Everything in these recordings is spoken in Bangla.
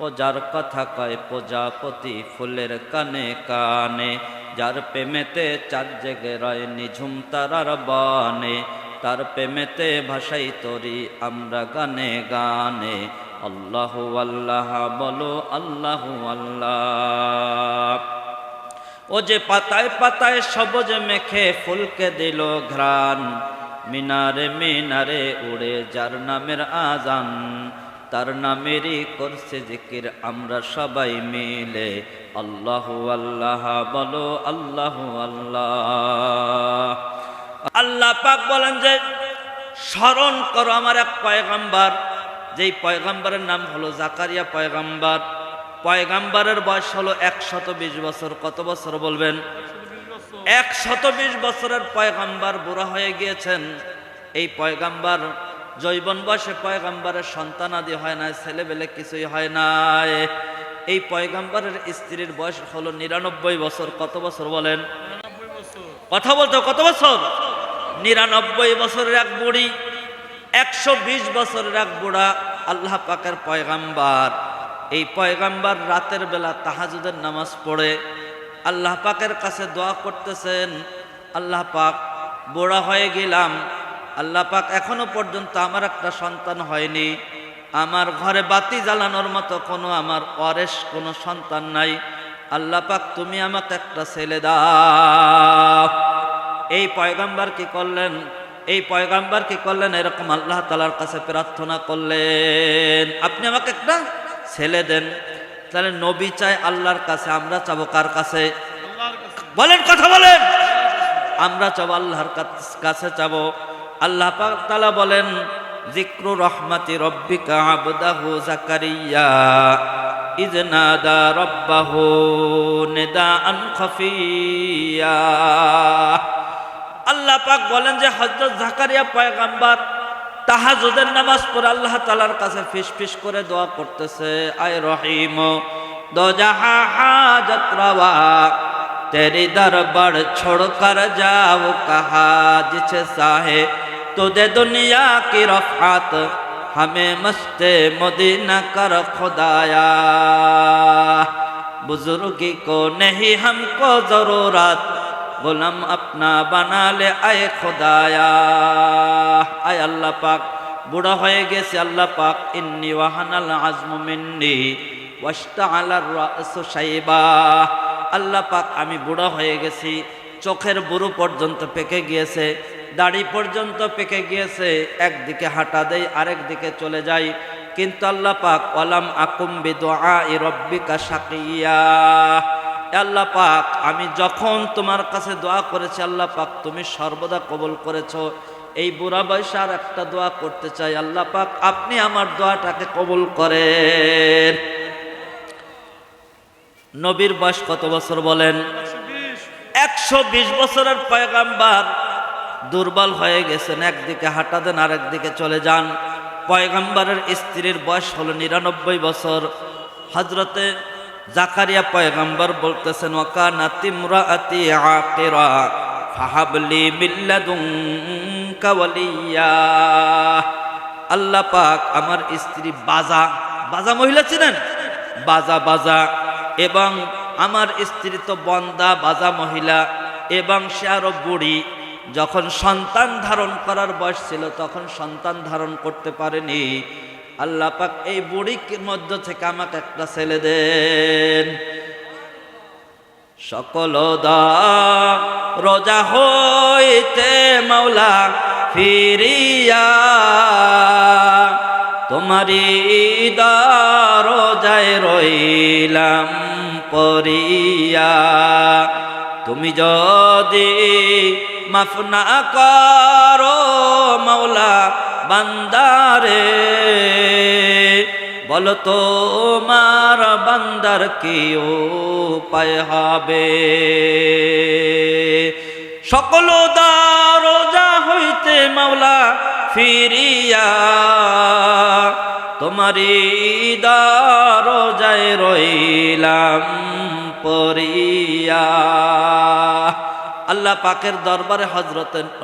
ও যার কথা কয় প্রজাপতি ফুলের কানে কানে, যার প্রেমেতে চাঁদ জেগে রয় নিঝুম তারার বানে, তার প্রেমেতে ভাষাই তরি আমরা গানে গানে। আল্লাহু আল্লাহ বলো আল্লাহু আল্লাহ। ও যে পাতায় পাতায় সবুজ মেখে ফুলকে দিল ঘ্রাণ, মিনারে মিনারে উড়ে যার নামের আজান, তার নামেরই করছে জিকির আমরা সবাই মিলে। আল্লাহু আল্লাহ বলো আল্লাহু আল্লাহ। আল্লাহ পাক বলেন যে স্মরণ করো আমার এক পয়গম্বর, যেই পয়গম্বরের নাম হলো জাকারিয়া পয়গম্বর। পয়গম্বরের বয়স হলো 120 বছর। কত বছর বলবেন? 120 বছরের পয়গম্বর বুড়া হয়ে গিয়েছেন। এই পয়গম্বর যৌবন বয়সে পয়গম্বরের সন্তানাদি হয় না, ছেলেবেলে কিছুই হয় না। এই পয়গম্বরের স্ত্রীর বয়স হলো 99 বছর। কত বছর বলেন? কথা বলতো কত বছর? 99 বছরের এক বুড়ি, 120 বছরের এক বুড়া আল্লাহ পাকের পয়গম্বর। এই পয়গম্বর রাতের বেলা তাহাজ্জুদের নামাজ পড়ে আল্লাহ পাকের কাছে দোয়া করতেছেন, আল্লাহ পাক বুড়া হয়ে গেলাম, আল্লাহ পাক এখনো পর্যন্ত আমার একটা সন্তান হয়নি, আমার ঘরে বাতি জ্বালানোর মতো কোনো আমার ওয়ারিস কোনো সন্তান নাই, আল্লাহ পাক তুমি আমাকে একটা ছেলে দাও। এই পয়গম্বর কি করলেন? এই পয়গম্বর কি করলেন? এরকম আল্লাহ তাআলার কাছে প্রার্থনা করলেন, আপনি আমাকে একটা ছেলে দেন। তাহলে নবী চাই আল্লাহর কাছে, আমরা চাবো কার কাছে? বলেন, কথা বলেন। আমরা চাবো আল্লাহর কাছে চাবো। আল্লাহ পাক তাআলা বলেন, যিকরু রহমাতি রব্বিকা আবদাহু জাকারিয়া ইয নাদা রাব্বাহু নিদাআন খাফিয়া। আল্লাহ পাক বলেন যে হযরত জাকারিয়া পয়গম্বর তাহাজ্জুদের নামাজ পড়ে আল্লাহ তাআলার কাছে ফিসফিস করে দোয়া করতেছে, আয় রহিম দো জাহা হাজত রওয়া তেরি দরবার ছোড় কর যাও কহা জিছে সাহে তো দে দুনিয়া কি রফাত हमें मस्ते मदीना कर खुदाया बुजुर्गी को नहीं हमको जरूरत गुलाम अपना बना ले आए खुदाया। आय अल्लाह पाक बुढ़ा হয়ে গেছে, আল্লাহ পাক ইন্নী ওয়াহানাল আজমু মিন্নী ওয়াশতাআলার রাসু শাইবা। আল্লাহ পাক আমি বুড়া হয়ে গেছি, চোখের বুরু পর্যন্ত পেকে গিয়েছে, দাড়ি পর্যন্ত পেকে গিয়েছে, একদিকে হাঁটা দেই আরেক দিকে চলে যাই, কিন্তু আল্লাহ পাক ওয়ালাম আকুম বিদুআই রব্বিকা শাকিয়া। আল্লাহ পাক আমি যখন তোমার কাছে দোয়া করেছি আল্লাহ পাক তুমি সর্বদা কবুল করেছো। এই বুড়া বয়সে আর একটা দোয়া করতে চাই, আল্লাহ পাক আপনি আমার দোয়াটাকে কবুল করেন। নবীর বয়স কত বছর বলেন? 120 বছরের পয়গম্বর দুর্বল হয়ে গেছেন, একদিকে হাঁটা দেন আরেক দিকে চলে যান। পয়গম্বরের স্ত্রীর বয়স হলো 99 বছর। হযরতে জাকারিয়া পয়গম্বর বলতেছেন, ওয়াকানাত ইমরাআতি আকিরা ফাহাবলি মিন লাদুনকা ওয়ালিয়া। আল্লাহ পাক আমার স্ত্রী বাজা, বাজা মহিলা ছিলেন, বাজা এবং আমার স্ত্রী তো বন্দা বাজা মহিলা, এবং সে আরো বুড়ি। যখন সন্তান ধারণ করার বয়স ছিল তখন সন্তান ধারণ করতে পারেনি। আল্লাহ পাক এই বুড়ির মধ্য থেকে আমাকে একটা ছেলে দেন। সকল রোজা হইতে মাওলা ফিরিয়া তোমারি দরজায় রইলাম পরিয়া। তুমি যদি মাফ না করো মাওলা বান্দারে, বলো তোমার বান্দার কি উপায় হবে। সকল দরজা হইতে মাওলা ফিরিয়া তোমারি দরজায় রইলাম পরিয়া। আল্লাহ পাকের দরবারে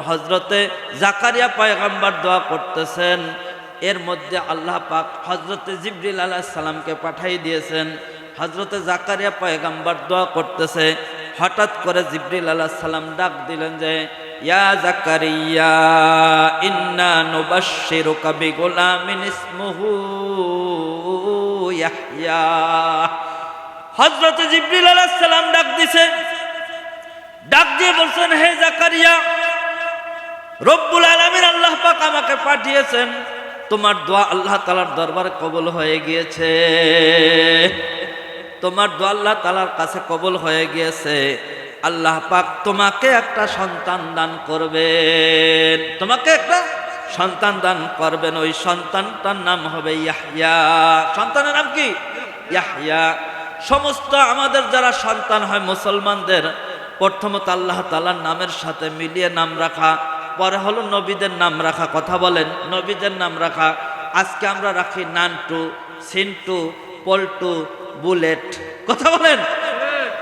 হযরতে জাকারিয়া পয়গম্বর দোয়া করতেছেন, এর মধ্যে আল্লাহ পাক হযরতে জিবরিল আলাইহিস সালামকে পাঠিয়ে দিয়েছেন। হযরতে জাকারিয়া পয়গম্বর দোয়া করতেছে, হঠাৎ করে জিবরিল আলাইহিস সালাম ডাক দিলেন যে ইয়া জাকারিয়া ইন্না নুবাশশিরুকা বিগুলামিন ইসমুহু ইয়াহইয়া। হযরতে জিবরিল আলাইহিস সালাম ডাক দিছে, ডাক দিয়ে বলছেন হে জাকারিয়া, রব্বুল আলামিন আল্লাহ পাক আমাকে পাঠিয়েছেন, তোমার দোয়া আল্লাহ তাআলার দরবারে কবুল হয়ে গিয়েছে, তোমার দোয়া আল্লাহ তাআলার কাছে কবুল হয়ে গিয়েছে। আল্লাহ পাক তোমাকে একটা সন্তান দান করবেন, তোমাকে একটা সন্তান দান করবেন। ওই সন্তানটার নাম হবে ইয়াহইয়া। সন্তানের নাম কি? ইয়াহইয়া। সমস্ত আমাদের যারা সন্তান হয় মুসলমানদের, প্রথমত আল্লাহ তাআলার নামের সাথে মিলিয়ে নাম রাখা, পরে হলো নবীদের নাম রাখা। কথা বলেন, নবীদের নাম রাখা। আজকে আমরা রাখি নান্টু, সিন্টু, পল্টু, বুলেট। কথা বলেন,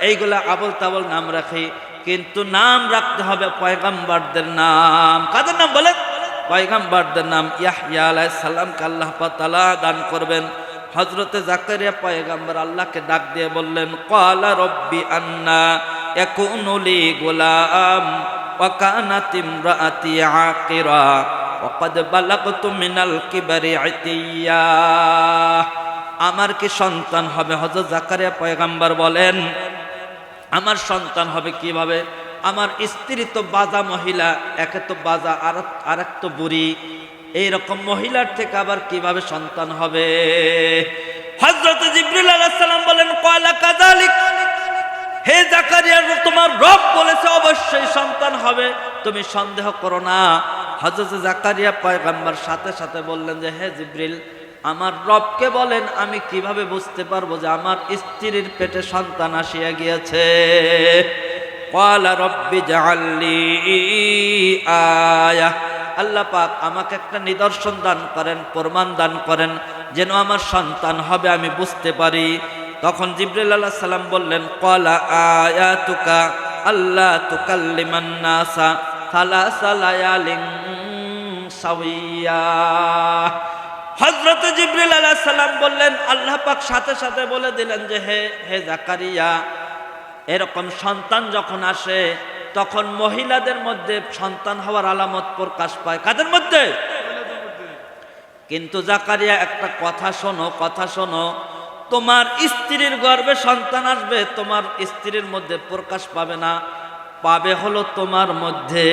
এইগুলা আবল তাবল নাম রাখি, কিন্তু নাম রাখতে হবে পয়গম্বরদের নাম। কাদের নাম বলেন? পয়গম্বরদের নাম। ইয়াহইয়া আলাইহিস সালামকে আল্লাহ তাআলা দান করবেন। হযরতে জাকারিয়া পয়গম্বর আল্লাহকে ডাক দিয়ে বললেন ক্বালা রব্বি আন্না ইয়াকুনু লি গুলাম ওয়া কানাত ইমরাআতি আকিরা ওয়া ক্বাদ বালাগতু মিনাল কিবরি ইতিয়া। আমার কি সন্তান হবে? হযরত জাকারিয়া পয়গম্বর বলেন আমার সন্তান হবে কিভাবে? আমার স্ত্রী তো বাজা মহিলা, একে তো বাজা আর এক তো বুড়ি, এইরকম মহিলার থেকে আবার কিভাবে সন্তান হবে? হযরত জিবরিল আলাইহিস সালাম বলেন ক্বালা কাযালিক, হে জাকারিয়া তোমার রব বলেছে অবশ্যই সন্তান হবে, তুমি সন্দেহ করো না। হযরত জাকারিয়া পয়গম্বর সাথে সাথে বললেন যে হে জিবরিল, আমার রবকে বলেন আমি কিভাবে বুঝতে পারবো যে আমার স্ত্রীর পেটে সন্তান আসিয়া গিয়েছে? ক্বালা রব্বি জাআললি আয়া, আল্লাহ পাক আমাকে একটা নিদর্শন দান করেন, প্রমাণ দান করেন, যেন আমার সন্তান হবে আমি বুঝতে পারি। তখন জিবরিল আলাইহিস সালাম বললেন ক্বালা আয়াতুকা আল্লা তুকাল্লিমান নাসা সালাসা লায়ালিন সাওয়্যা। হযরত জিবরিল আলাইহিস সালাম বললেন, আল্লাহ পাক সাথে সাথে বলে দিলেন যে হে জাকারিয়া, এরকম সন্তান যখন আসে তখন মহিলাদের মধ্যে সন্তান হওয়ার আলামত প্রকাশ পায়। কাদের মধ্যে? কিন্তু জাকারিয়া একটা কথা শোনো, কথা শোনো, তোমার স্ত্রীর গর্ভে সন্তান আসবে, তোমার স্ত্রীর মধ্যে প্রকাশ পাবে না, পাবে হলো তোমার মধ্যে।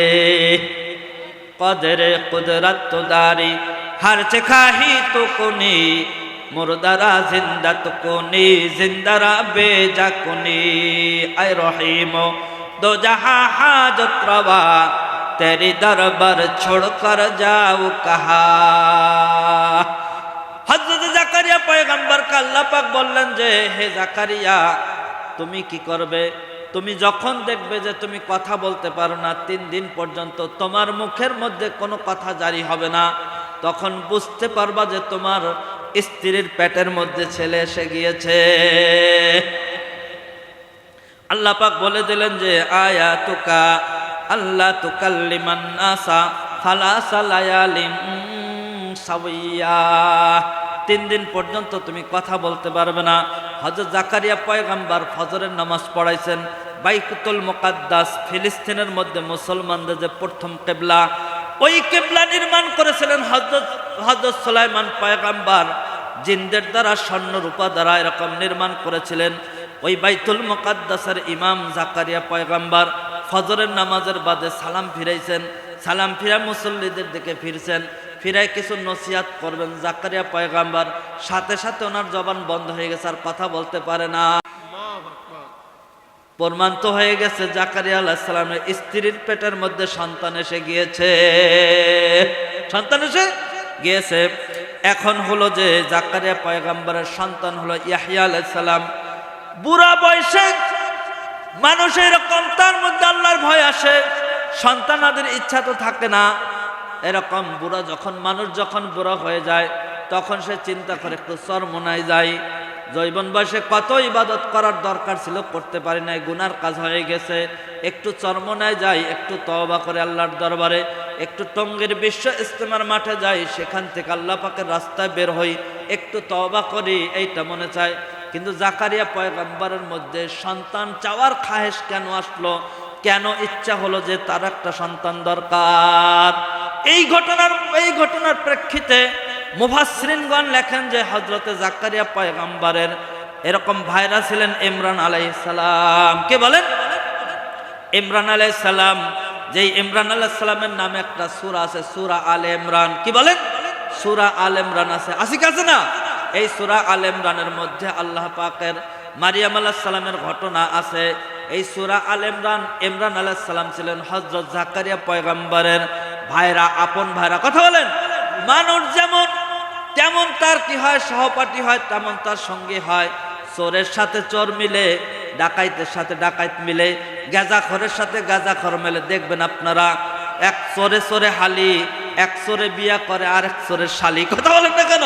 কদরে কুদরত দারি हर चखाही तो कोनी मुर्दारा जिंदा तो कोनी जिंदारा बेजा कोनी ऐ रहीमो दो जहां हाजत रवा तेरी दरबार छोड़ कर जाओ कहा। हजरत জাকারিয়া পয়গম্বর কে আল্লাহ পাক বললেন যে হে জাকারিয়া, তুমি কি করবে? তুমি যখন দেখবে যে তুমি কথা বলতে পারো না, 3 দিন পর্যন্ত তোমার মুখের মধ্যে কোনো কথা জারি হবে না, তখন বুঝতে পারবা যে তোমার স্ত্রীর পেটের মধ্যে ছেলে এসে গিয়েছে। আল্লাহ পাক বলে দিলেন যে আয়াতুকা আল্লাহ তুকাল্লিমান নাসা সালাসা লায়ালিন সাওয়্যা, 3 দিন পর্যন্ত তুমি কথা বলতে পারবে না। হযরত জাকারিয়া পয়গম্বর ফজরের নামাজ পড়াইছেন। বাইতুল মুকাদ্দাস ফিলিস্তিনের মধ্যে মুসলমানদের যে প্রথম কিবলা, ওই কিবলা নির্মাণ করেছিলেন হযরত সুলাইমান পয়গম্বর। জিনদের দ্বারা, স্বর্ণ রূপা দ্বারা এরকম নির্মাণ করেছিলেন। ওই বাইতুল মুকাদ্দাসের ইমাম জাকারিয়া পয়গম্বর ফজরের নামাজের বাদে সালাম ফিরাইছেন। সালাম ফিরা মুসল্লিদের দিকে ফিরছেন, ফিরায় কিছু নসিহত করবেন। জাকারিয়া পয়গম্বর সাথে সাথে ওনার জবান বন্ধ হয়ে গেছে, আর কথা বলতে পারে না। প্রমাণ তো হয়ে গেছে জাকারিয়া আলাইহিস সালামের স্ত্রীর পেটের মধ্যে সন্তান এসে গিয়েছে, সন্তান এসে গিয়েছে। এখন হলো যে জাকারিয়া পয়গম্বরের সন্তান হলো ইয়াহইয়া আলাইহিস সালাম। বুড়া বয়সে মানুষ এরকম, তার মধ্যে আল্লাহর ভয় আসে, সন্তানাদের ইচ্ছা তো থাকে না। এরকম বুড়া যখন মানুষ যখন বুড়া হয়ে যায় তখন সে চিন্তা করে একটু চরমোনায় যায়, জৈবন বয়সে কত ইবাদত করার দরকার ছিল, করতে পারি নাই, গুনার কাজ হয়ে গেছে। একটু চরমনায় যাই, একটু তওবা করে আল্লাহর দরবারে, একটু টঙ্গীর বিশ্ব ইজতেমার মাঠে যাই, সেখান থেকে আল্লাহ পাকের রাস্তায় বের হই, একটু তওবা করি, এইটা মনে চায়। কিন্তু জাকারিয়া পয়গম্বরের মধ্যে সন্তান চাওয়ার খাহেশ কেন আসলো? কেন ইচ্ছা হলো যে তার একটা সন্তান দরকার? এই ঘটনার প্রেক্ষিতে মুফাসসিরিনগণ লেখেন যে হযরতে জাকারিয়া পয়গম্বরের এরকম ভাইরা ছিলেন ইমরান আলাইহিস সালাম। কে বলেন? ইমরান আলাইহিস সালাম। যেই ইমরান আলাইহিস সালামের নামে একটা সূরা আছে, সূরা আলে ইমরান। কি বলেন? সূরা আলে ইমরান আছে, আছে না? এই সূরা আলে ইমরানের মধ্যে আল্লাহ পাকের মারিয়াম আলাইহিস সালামের ঘটনা আছে। এই সূরা আলে ইমরান, ইমরান আলাইহিস সালাম ছিলেন হযরত জাকারিয়া পয়গম্বরের ভাইরা, আপন ভাইরা। কথা বলেন? মানুষ যেমন তেমন তার কি হয়, সহপাঠী হয়, তেমন তার সঙ্গী হয়। চোরের সাথে চোর মিলে, ডাকাইতের সাথে ডাকাইত মিলে, গাঁজাখোরের সাথে গাঁজাখোর মিলে। দেখবেন আপনারা, এক চোরে চোরে হালি, এক চোরে বিয়া করে আর এক চোরের শালি। কথা বলেন না কেন?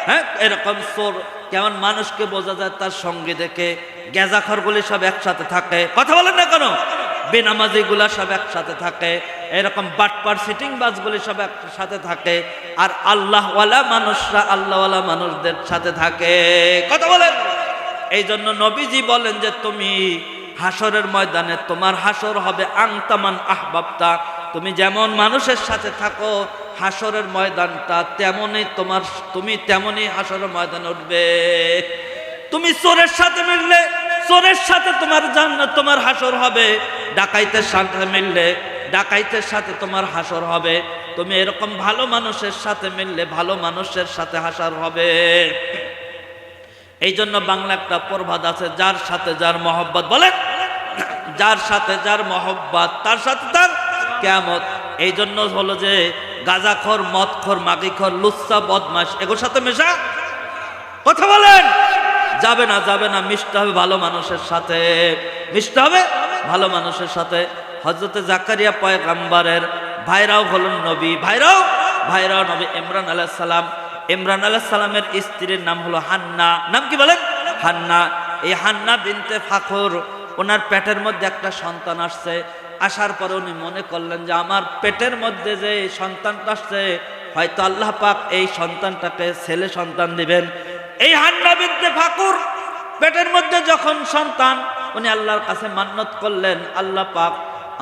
হ্যাঁ, এরকম চোর কেমন মানুষকে বোঝা যায় তার সঙ্গী দেখে। গাঁজাখোরগুলি সব একসাথে থাকে। কথা বলেন না কেন? বেনামাজিগুলা সব একসাথে থাকে। এরকম বাটপার সিটিং বাসগুলি সব একসাথে থাকে। আর আল্লাহওয়ালা মানুষরা আল্লাহওয়ালা মানুষদের সাথে থাকে। কথা বলেন? এই জন্য নবীজি বলেন যে তুমি হাসরের ময়দানে তোমার হাসর হবে আংতামান আহবাবতা। তুমি যেমন মানুষের সাথে থাকো, হাসরের ময়দানটা তেমনই তুমি তেমনই হাসরের ময়দানে উঠবে। তুমি চোরের সাথে মিললে চোরের সাথে তোমার জান্নাত, তোমার হাসর হবে। ডাকাইতের সাথে মিললে ডাকাইতের সাথে তোমার হাসর হবে। তুমি এরকম ভালো মানুষের সাথে মিললে ভালো মানুষের সাথে হাসর হবে। এই জন্য বাংলা একটা প্রবাদ আছে, যার সাথে যার মহব্বত। বলেন? যার সাথে যার মহব্বত তার সাথে তার কিয়ামত। এই জন্য হলো যে গাঁজাখোর, মদখোর, মাগিখোর, লুচ্চা, বদমাশ এগুলোর সাথে মেশা, কথা বলেন, যাবে না, যাবে না। মিশতে হবে ভালো মানুষের সাথে, মিশতে হবে ভালো মানুষের সাথে। হযরতে জাকারিয়া পয়গম্বরের ভাইরাও হলেন নবী, ভাইরাও নবী। ইমরান আলাইহিস সালাম, ইমরান আলাইহিস সালামের স্ত্রীর নাম হলো হান্না। নাম কি বলেন? হান্না। এই হান্না বিনতে ফাখর, ওনার পেটের মধ্যে একটা সন্তান আসছে। আসার পরে উনি মনে করলেন যে আমার পেটের মধ্যে যে সন্তানটা আসছে, হয়তো আল্লাহ পাক এই সন্তানটাকে ছেলে সন্তান দিবেন। এই হান্না বিনতে ফাখর পেটের মধ্যে যখন সন্তান, উনি আল্লাহর কাছে মান্নত করলেন, আল্লাহ পাক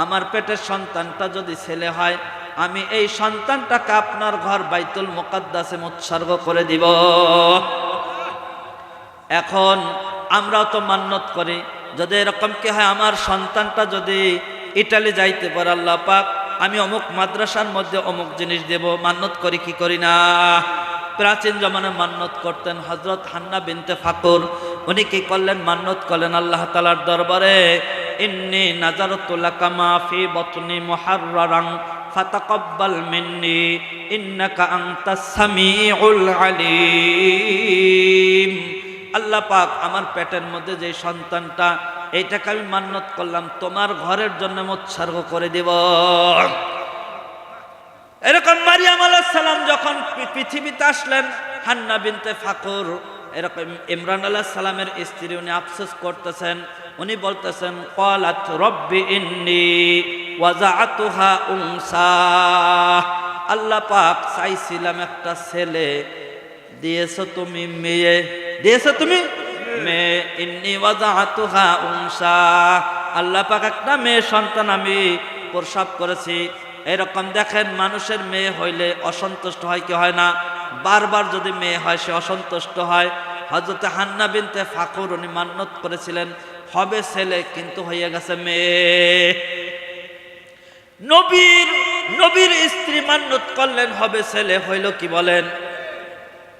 আমার পেটের সন্তানটা যদি ছেলে হয়, আমি এই সন্তানটাকে আপনার ঘর বাইতুল মুকাদ্দাসে উৎসর্গ করে দিব। এখন আমরাও তো মান্নত করি, যদি এরকম কি হয়, আমার সন্তানটা যদি ইটালি যাইতে পারে, আল্লাহ পাক আমি অমুক মাদ্রাসার মধ্যে অমুক জিনিস দেব। মান্নত করি কি করি না? প্রাচীন জমানায় মান্নত করতেন হযরত হান্না বিনতে ফাখর। উনি কি করলেন? মান্নত করলেন আল্লাহ তাআলার দরবারে, ইন্নী নাযারতু লাকা মা ফি বাতনি মুহাররারান ফাতাকাব্বাল মিন্নি ইন্নাকা আনতাস সামিউল আলিম। আল্লাহ পাক আমার পেটের মধ্যে যে সন্তানটা, এইটাকে আমি মান্নত করলাম তোমার ঘরের জন্য উৎসর্গ করে দেব। এরকম মারিয়াম আলাইহিস সালাম যখন পৃথিবীতে আসলেন, হান্না বিনতে ফাখর, এরকম ইমরান আলাইহিস সালামের স্ত্রী, উনি আফসোস করতেছেন। উনি বলতেছেন, ক্বালাত রব্বি ইন্নী ওয়াজাআতুহা উনসা। আল্লাহ পাক চাইছিলাম একটা ছেলে, দিয়েছো তুমি মেয়ে, দিয়েছো তুমি মেয়ে। ইন্নী ওয়াজাআতুহা উনসা, আল্লাহ পাক একটা মেয়ে সন্তান আমি প্রসব করেছি। এরকম দেখেন, মানুষের মেয়ে হইলে অসন্তুষ্ট হয় কি হয় না? বারবার যদি মেয়ে হয় সে অসন্তুষ্ট হয়। হযরত হান্না বিনতে ফাখর উনি মান্নত করেছিলেন হবে ছেলে, কিন্তু হয়ে গেছে মেয়ে। নবীর স্ত্রী মান্নত করলেন হবে ছেলে, হইল কি বলেন?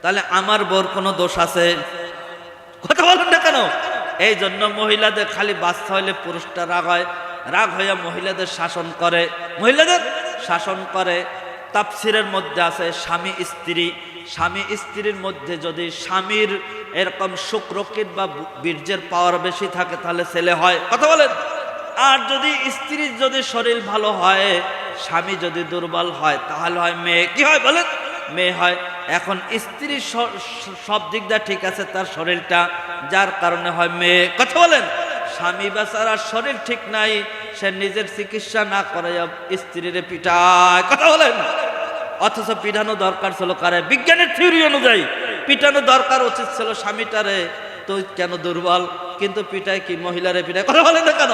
তাহলে আমার বোর কোনো দোষ আছে? কথা বলেন না কেন? এই জন্য মহিলাদের খালি বাচ্চা হইলে পুরুষটা রাগ হয়, রাগ হইয়া মহিলাদের শাসন করে। তাফসিরের মধ্যে আছে স্বামী স্ত্রীর মধ্যে যদি স্বামীর এরকম শুক্রকিট বা বীর্যের পাওয়ার বেশি থাকে তাহলে ছেলে হয়। কথা বলেন? আর যদি স্ত্রীর যদি শরীর ভালো হয়, স্বামী যদি দুর্বল হয়, তাহলে হয় মেয়ে। কি হয় বলেন? মেয়ে হয়। এখন স্ত্রী সব দিক দিয়ে ঠিক আছে, তার শরীরটা, যার কারণে হয় মেয়ে। কথা বলেন, স্বামী বেচারার শরীর ঠিক নাই, সে নিজের চিকিৎসা না করে স্ত্রীর পিটায়। কথা বলেন, অথচ পিটানো দরকার ছিল কারে? বিজ্ঞানের থিওরি অনুযায়ী পিটানো দরকার উচিত ছিল স্বামীটারে, তো কেন দুর্বল, কিন্তু পিটায় কি মহিলারে পিটায়? কথা বলেন না কেন?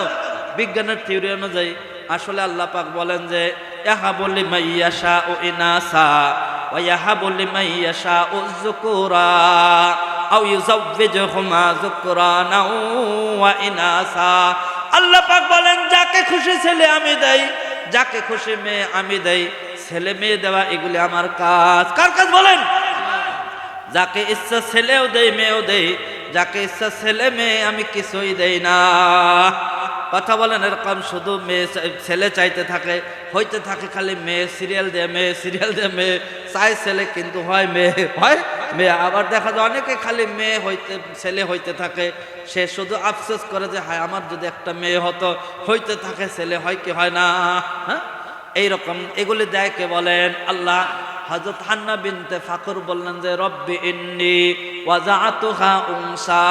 বিজ্ঞানের থিওরি অনুযায়ী আসলে আল্লাহ পাক বলেন যে ইয়াহাবু লিমান ইয়াশাউ ইনাসা ওয়া ইয়াহাবু লিমান ইয়াশাউ যুকুরা আও ইউযাওয়িজুহুমা যুকরানা ওয়া ইনাসা। আল্লাহ পাক বলেন যাকে খুশি ছেলে আমি দেই, যাকে খুশি মেয়ে আমি দেই। ছেলে মেয়ে দেওয়া এগুলি আমার কাজ। কার কাজ বলেন? যাকে ইচ্ছা ছেলেও দেই মেয়েও দেই, যাকে ইচ্ছা ছেলে মেয়ে আমি কিছুই দেই না। কথা বলেন, এরকম শুধু মেয়ে ছেলে চাইতে থাকে, হইতে থাকে খালি মেয়ে, সিরিয়াল দিয়ে মেয়ে, সিরিয়াল দিয়ে মেয়ে, চাই ছেলে কিন্তু হয় মেয়ে, হয় মেয়ে। আবার দেখা যায় অনেকে খালি মেয়ে হইতে ছেলে হইতে থাকে, সে শুধু আফসোস করে যে হায় আমার যদি একটা মেয়ে হতো, হইতে থাকে ছেলে, হয় কি হয় না? হ্যাঁ, এইরকম এগুলি দেয় কে বলেন? আল্লাহ। হযরত হান্না বিনতে ফাখর বললেন যে রব্বি ইন্নী ওয়াজাআতুহা উনসা,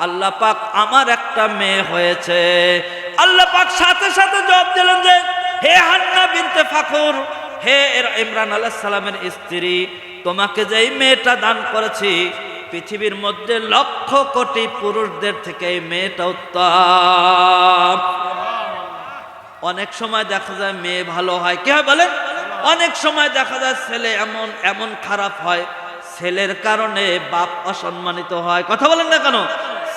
আল্লাহ পাক আমার একটা মেয়ে হয়েছে। আল্লাহ পাক সাথে সাথে জবাব দিলেন যে হে হান্না বিনতে ফাখর, হে ইমরান আলাইহিস সালামের স্ত্রী, তোমাকে যেই মেয়েটা দান করেছি, পৃথিবীর মধ্যে লক্ষ কোটি পুরুষদের থেকে এই মেয়েটা উত্তম। অনেক সময় দেখা যায় মেয়ে ভালো হয়, কি হয় বলেন? অনেক সময় দেখা যায় ছেলে এমন এমন খারাপ হয়, ছেলের কারণে বাপ অসম্মানিত হয়। কথা বলেন না কেন?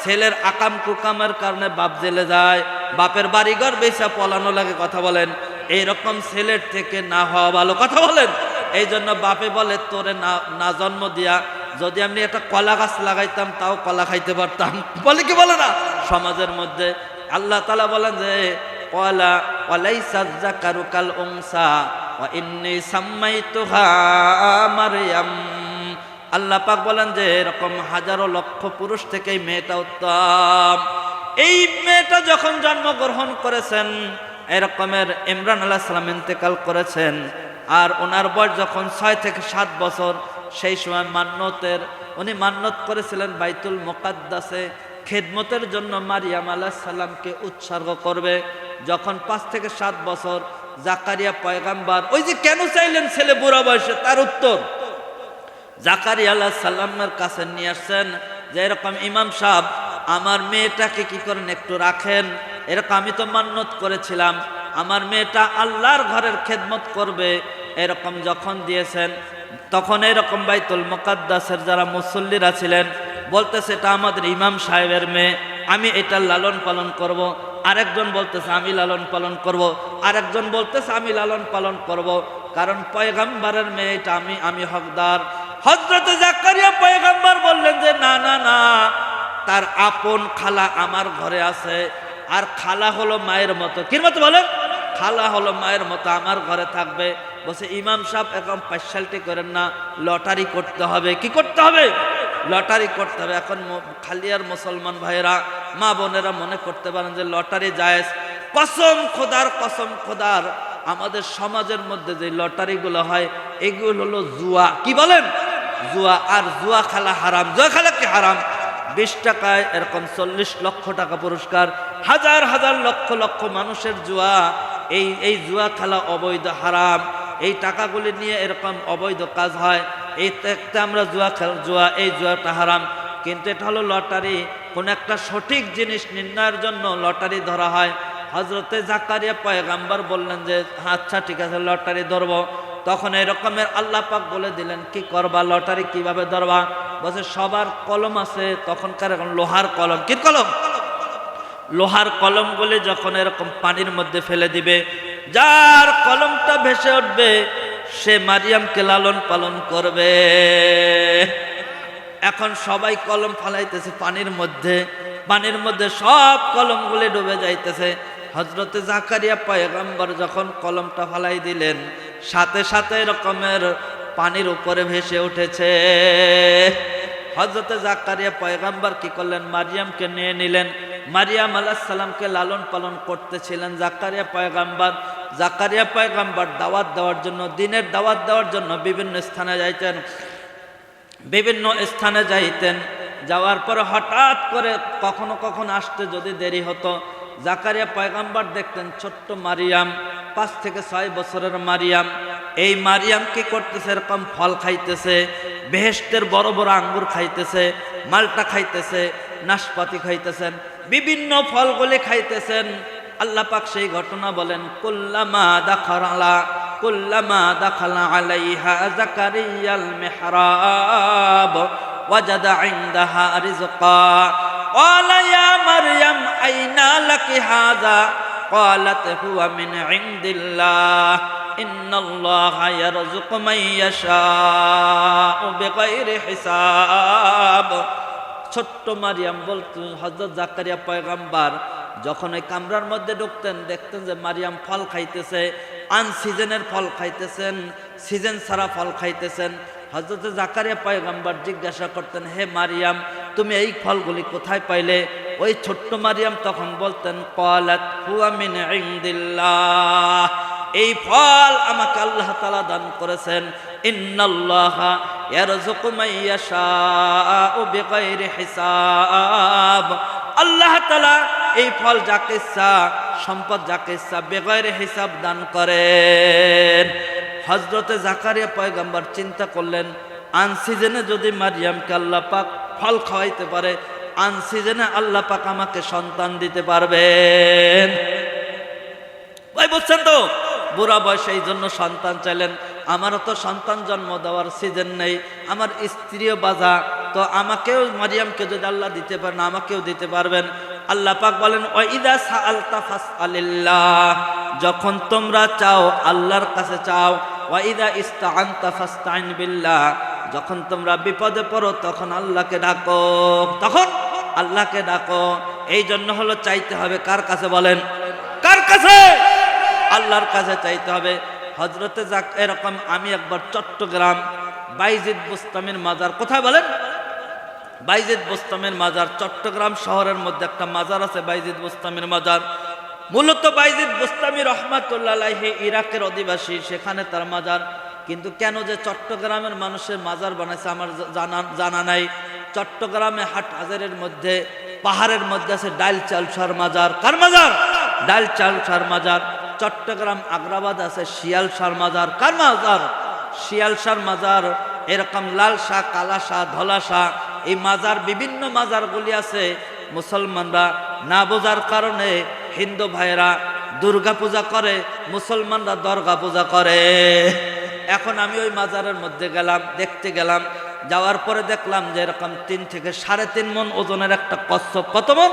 ছেলের আকাম কুকামের কারণে বাপ জেলে যায়, বাপের বাড়িঘর বেচা পলানো লাগে। কথা বলেন, এইরকম ছেলের থেকে না হওয়া ভালো। কথা বলেন, এই জন্য বাপে বলে তোরে না জন্ম দিয়া যদি আমি একটা কলা গাছ লাগাইতাম তাও কলা খাইতে পারতাম। বলে কি বলে না সমাজের মধ্যে? আল্লাহ তাআলা বলেন যে ওয়ালা ওয়ালাইসা যাকারু কাল উনসা ওয়া ইন্নী সাম্মাইতুহা মারইয়াম। আল্লাহ পাক বলেন যে এরকম হাজারো লক্ষ পুরুষ থেকে এই মেয়েটা উত্তম। এই মেয়েটা যখন জন্মগ্রহণ করেছেন, এরকমের ইমরান আলাইহিস সালাম ইন্তেকাল করেছেন, আর ওনার বয়স যখন 6 থেকে 7 বছর, সেই সময় উনি মান্নত করেছিলেন বাইতুল মুকাদ্দাসে খেদমতের জন্য মারিয়াম আলাইহিস সালামকে উৎসর্গ করবে। যখন 5 থেকে 7 বছর, জাকারিয়া পয়গাম্বার, ওই যে কেন চাইলেন ছেলে বুড়া বয়সে, তার উত্তর জাকারিয়া আলাইহিস সালামের কাছে নিয়ে আসছেন যে এরকম ইমাম সাহেব আমার মেয়েটাকে কি করেন একটু রাখেন, এরকম আমি তো মান্নত করেছিলাম আমার মেয়েটা আল্লাহর ঘরের খেদমত করবে। এরকম যখন দিয়েছেন, তখন এরকম বাইতুল মুকাদ্দাসের যারা মুসল্লিরা ছিলেন বলতেছে এটা আমাদের ইমাম সাহেবের মেয়ে, আমি এটা লালন পালন করব। আরেকজন বলতেছে আমি লালন পালন করব, আরেকজন বলতেছে আমি লালন পালন করব, কারণ পয়গম্বরের মেয়ে, এটা আমি হকদার। হযরত জাকারিয়া পয়গম্বর বললেন যে না না না, তার আপন খালা আমার ঘরে আছে, আর খালা হলো মায়ের মতো। কির মতো বলেন? খালা হলো মায়ের মতো, আমার ঘরে থাকবে। বলছে ইমাম সাহেব এখন পার্সিয়ালিটি করেন না, লটারি করতে হবে। কি করতে হবে? লটারি করতে হবে। এখন খালিয়ার মুসলমান ভাইয়েরা, মা বোনেরা মনে করতে পারেন যে লটারি জায়েজ। কসম খোদার, আমাদের সমাজের মধ্যে যে লটারিগুলো হয় এগুলো হলো জুয়া। কি বলেন? জুয়া। আর জুয়া খেলা হারাম। জুয়া খেলা কি হারাম? 20 টাকায় এরকম 40 লক্ষ টাকা পুরস্কার, হাজার হাজার লক্ষ লক্ষ মানুষের জুয়া। এই জুয়া খেলা অবৈধ, হারাম। এই টাকাগুলি নিয়ে এরকম অবৈধ কাজ হয়। এই একটা আমরা জুয়া, এই জুয়াটা হারাম। কিন্তু এটা হলো লটারি। কোন একটা সঠিক জিনিস নির্ণয়ের জন্য লটারি ধরা হয়। হযরতে জাকারিয়া পয়গম্বর বললেন যে আচ্ছা ঠিক আছে লটারি ধরবো। তখন এরকমের আল্লাহ পাক বলে দিলেন কি করবা, লটারি কিভাবে ধরবা? বলছে সবার কলম আছে, তখনকার এখন লোহার কলম। কি কলম? লোহার কলমগুলি যখন এরকম পানির মধ্যে ফেলে দিবে, যার কলমটা ভেসে উঠবে সে মারিয়ামকে লালন পালন করবে। এখন সবাই কলম ফালাইতেছে পানির মধ্যে সব কলমগুলি ডুবে যাইতেছে। হযরতে জাকারিয়া পয়গম্বর যখন কলমটা ফালাই দিলেন, সাথে সাথে এরকমের পানির উপরে ভেসে উঠেছে। হযরতে জাকারিয়া পয়গম্বর কি করলেন? মারিয়ামকে নিয়ে নিলেন। মারিয়াম আলাইহিস সালামকে লালন পালন করতেছিলেন জাকারিয়া পয়গম্বর দাওয়াত দেওয়ার জন্য, দ্বীনের দাওয়াত দেওয়ার জন্য বিভিন্ন স্থানে যাইতেন। বিভিন্ন স্থানে যাইতেন। যাওয়ার পরে হঠাৎ করে কখনো কখনো আসতে যদি দেরি হতো, জাকারিয়া পয়গম্বর দেখতেন ছোট্ট মারিয়াম, 5 থেকে 6 বছরের মারিয়াম। এই মারিয়াম কি করতেছে? এরকম ফল খাইতেছে, বেহেশতের বড় বড় আঙ্গুর খাইতেছে, মালটা খাইতেছে, নাশপাতি খাইতেছেন, বিভিন্ন ফলগুলি খাইতেছেন। আল্লাহ পাক সেই ঘটনা বলেন, কুল্লামা দাখালা আলাইহা জাকারিয়াল মিহরাব ওয়াজাদা ইনদাহা রিজকা ক্বালা ইয়া মারইয়াম আইনা লাকি হাযা ক্বালাত হুয়া মিন ইনদিল্লাহ ইন্নাল্লাহা ইয়ারযুকু মান ইয়াশাউ বিগাইরি হিসাব। ছোট্ট মারিয়াম বলতেন, হযরত জাকারিয়া পয়গম্বর যখন ওই কামরার মধ্যে ঢুকতেন দেখতেন যে মারিয়াম ফল খাইতেছে, আনসিজনের ফল খাইতেছেন, সিজন ছাড়া ফল খাইতেছেন। হযরত জাকারিয়া পয়গম্বর জিজ্ঞাসা করতেন, হে মারিয়াম, তুমি এই ফলগুলি কোথায় পাইলে? ওই ছোট্ট মারিয়াম তখন বলতেন, ক্বালাত হুয়া মিন ইনদিল্লাহ, এই ফল আমাকে আল্লাহ তাআলা দান করেছেন। ইন্নাল্লাহা ইয়ারযুকু মান ইয়াশাউ বিগাইরি হিসাব, আল্লাহ তাআলা এই ফল যাকে ইচ্ছা, সম্পদ যাকে ইচ্ছা বেগাইরে হিসাব দান করেন। হযরতে জাকারিয়া পয়গম্বর চিন্তা করলেন, আনসিজনে যদি মারিয়ামকে আল্লাহ পাক ফল খাওয়াইতে পারে, আনসিজনে আল্লাহ পাক আমাকে সন্তান দিতে পারবেন। ভাই বুঝছেন তো, বুড়া বয়সে এই জন্য সন্তান চাইলেন। আমারও তো সন্তান জন্ম দেওয়ার সিজন নেই, আমার স্ত্রীও বাধা, তো আমাকেও মারিয়ামকে যদি আল্লাহ দিতে পারেন আমাকেও দিতে পারবেন। আল্লাহ পাক বলেন, ওয়াইদা সাআলতা ফাসআলিল্লাহ, যখন তোমরা চাও আল্লাহর কাছে চাও। ওয়াইদা ইস্তাআনতা ফাস্তাইন বিল্লাহ, যখন তোমরা বিপদে পড়ো তখন আল্লাহকে ডাকো, তখন আল্লাহকে ডাকো। এই জন্য হলো চাইতে হবে কার কাছে? বলেন কার কাছে? আল্লাহর কাছে চাইতে হবে। হযরতে এরকম আমি একবার চট্টগ্রাম বাইজিদ বুস্তামির মাজার, কোথায় বলেন? বাইজিদ বুস্তামির মাজার, চট্টগ্রাম শহরের মধ্যে একটা মাজার আছে বাইজিদ বুস্তামির মাজার। মূলত বাইজিদ বুস্তামি রহমাতুল্লাহ আলাইহি ইরাকের অধিবাসী, সেখানে তার মাজার। কিন্তু কেন যে চট্টগ্রামের মানুষের মাজার বানাইছে আমার জানা নাই। চট্টগ্রামে হাট হাজারের মধ্যে পাহাড়ের মধ্যে আছে ডাইল চালসার মাজার। কার মাজার? ডাইল চালসার মাজার। চট্টগ্রাম আগ্রাবাদ আছে শিয়ালসার মাজার। কার মাজার? শিয়ালসার মাজার। এরকম লাল শাহ, কালা শাহ, ধলা শাহ, এই মাজার, বিভিন্ন মাজারগুলি আছে। মুসলমানরা না বোঝার কারণে হিন্দু ভাইয়েরা দুর্গা পূজা করে, মুসলমানরা দরগা পূজা করে। এখন আমি ওই মাজারের মধ্যে গেলাম, দেখতে গেলাম। যাওয়ার পরে দেখলাম যে এরকম 3 থেকে 3.5 মণ ওজনের একটা কচ্ছপ। কত মণ?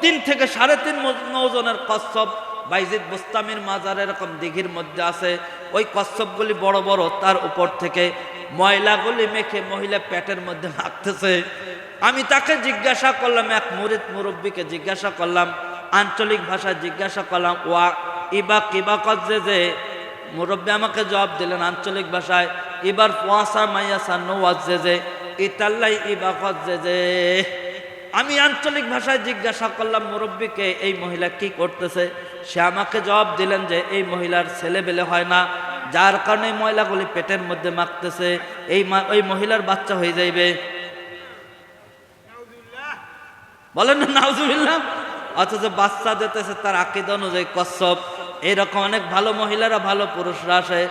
3 থেকে 3.5 মণ ওজনের কচ্ছপ বাইজিদ বুস্তামির মাজার এরকম দিঘির মধ্যে আছে। ওই কচ্ছপগুলি বড় বড়, তার উপর থেকে ময়লাগুলি মেখে মহিলা পেটের মধ্যে মাখতেছে। আমি তাকে জিজ্ঞাসা করলাম, এক মুরিদ মুরব্বীকে জিজ্ঞাসা করলাম, আঞ্চলিক ভাষায় জিজ্ঞাসা করলাম, ওয়া ইবা কিবা কজ্জে যে। মুরব্বী আমাকে জবাব দিলেন আঞ্চলিক ভাষায়, ইবার ওয়াসা মাইয়াসা নোয়াজ্জে যে, ইতাল্লাই ইবা কজ্জে যে। আমি আঞ্চলিক ভাষায় জিজ্ঞাসা করলাম মুরব্বীকে, এই মহিলা কি করতেছে? সে আমাকে জবাব দিলেন যে এই মহিলার ছেলেবেলে হয় না, যার কারণে ময়লাগুলি পেটের মধ্যে মাখতেছে, ওই মহিলার বাচ্চা হয়ে যাইবে। বলেন না নাউজুবিল্লাহ। অথচ বাচ্চা দিতেছে তার আকীদা অনুযায়ী কচ্ছপ। এরকম অনেক ভালো মহিলারা, ভালো পুরুষরা আসে,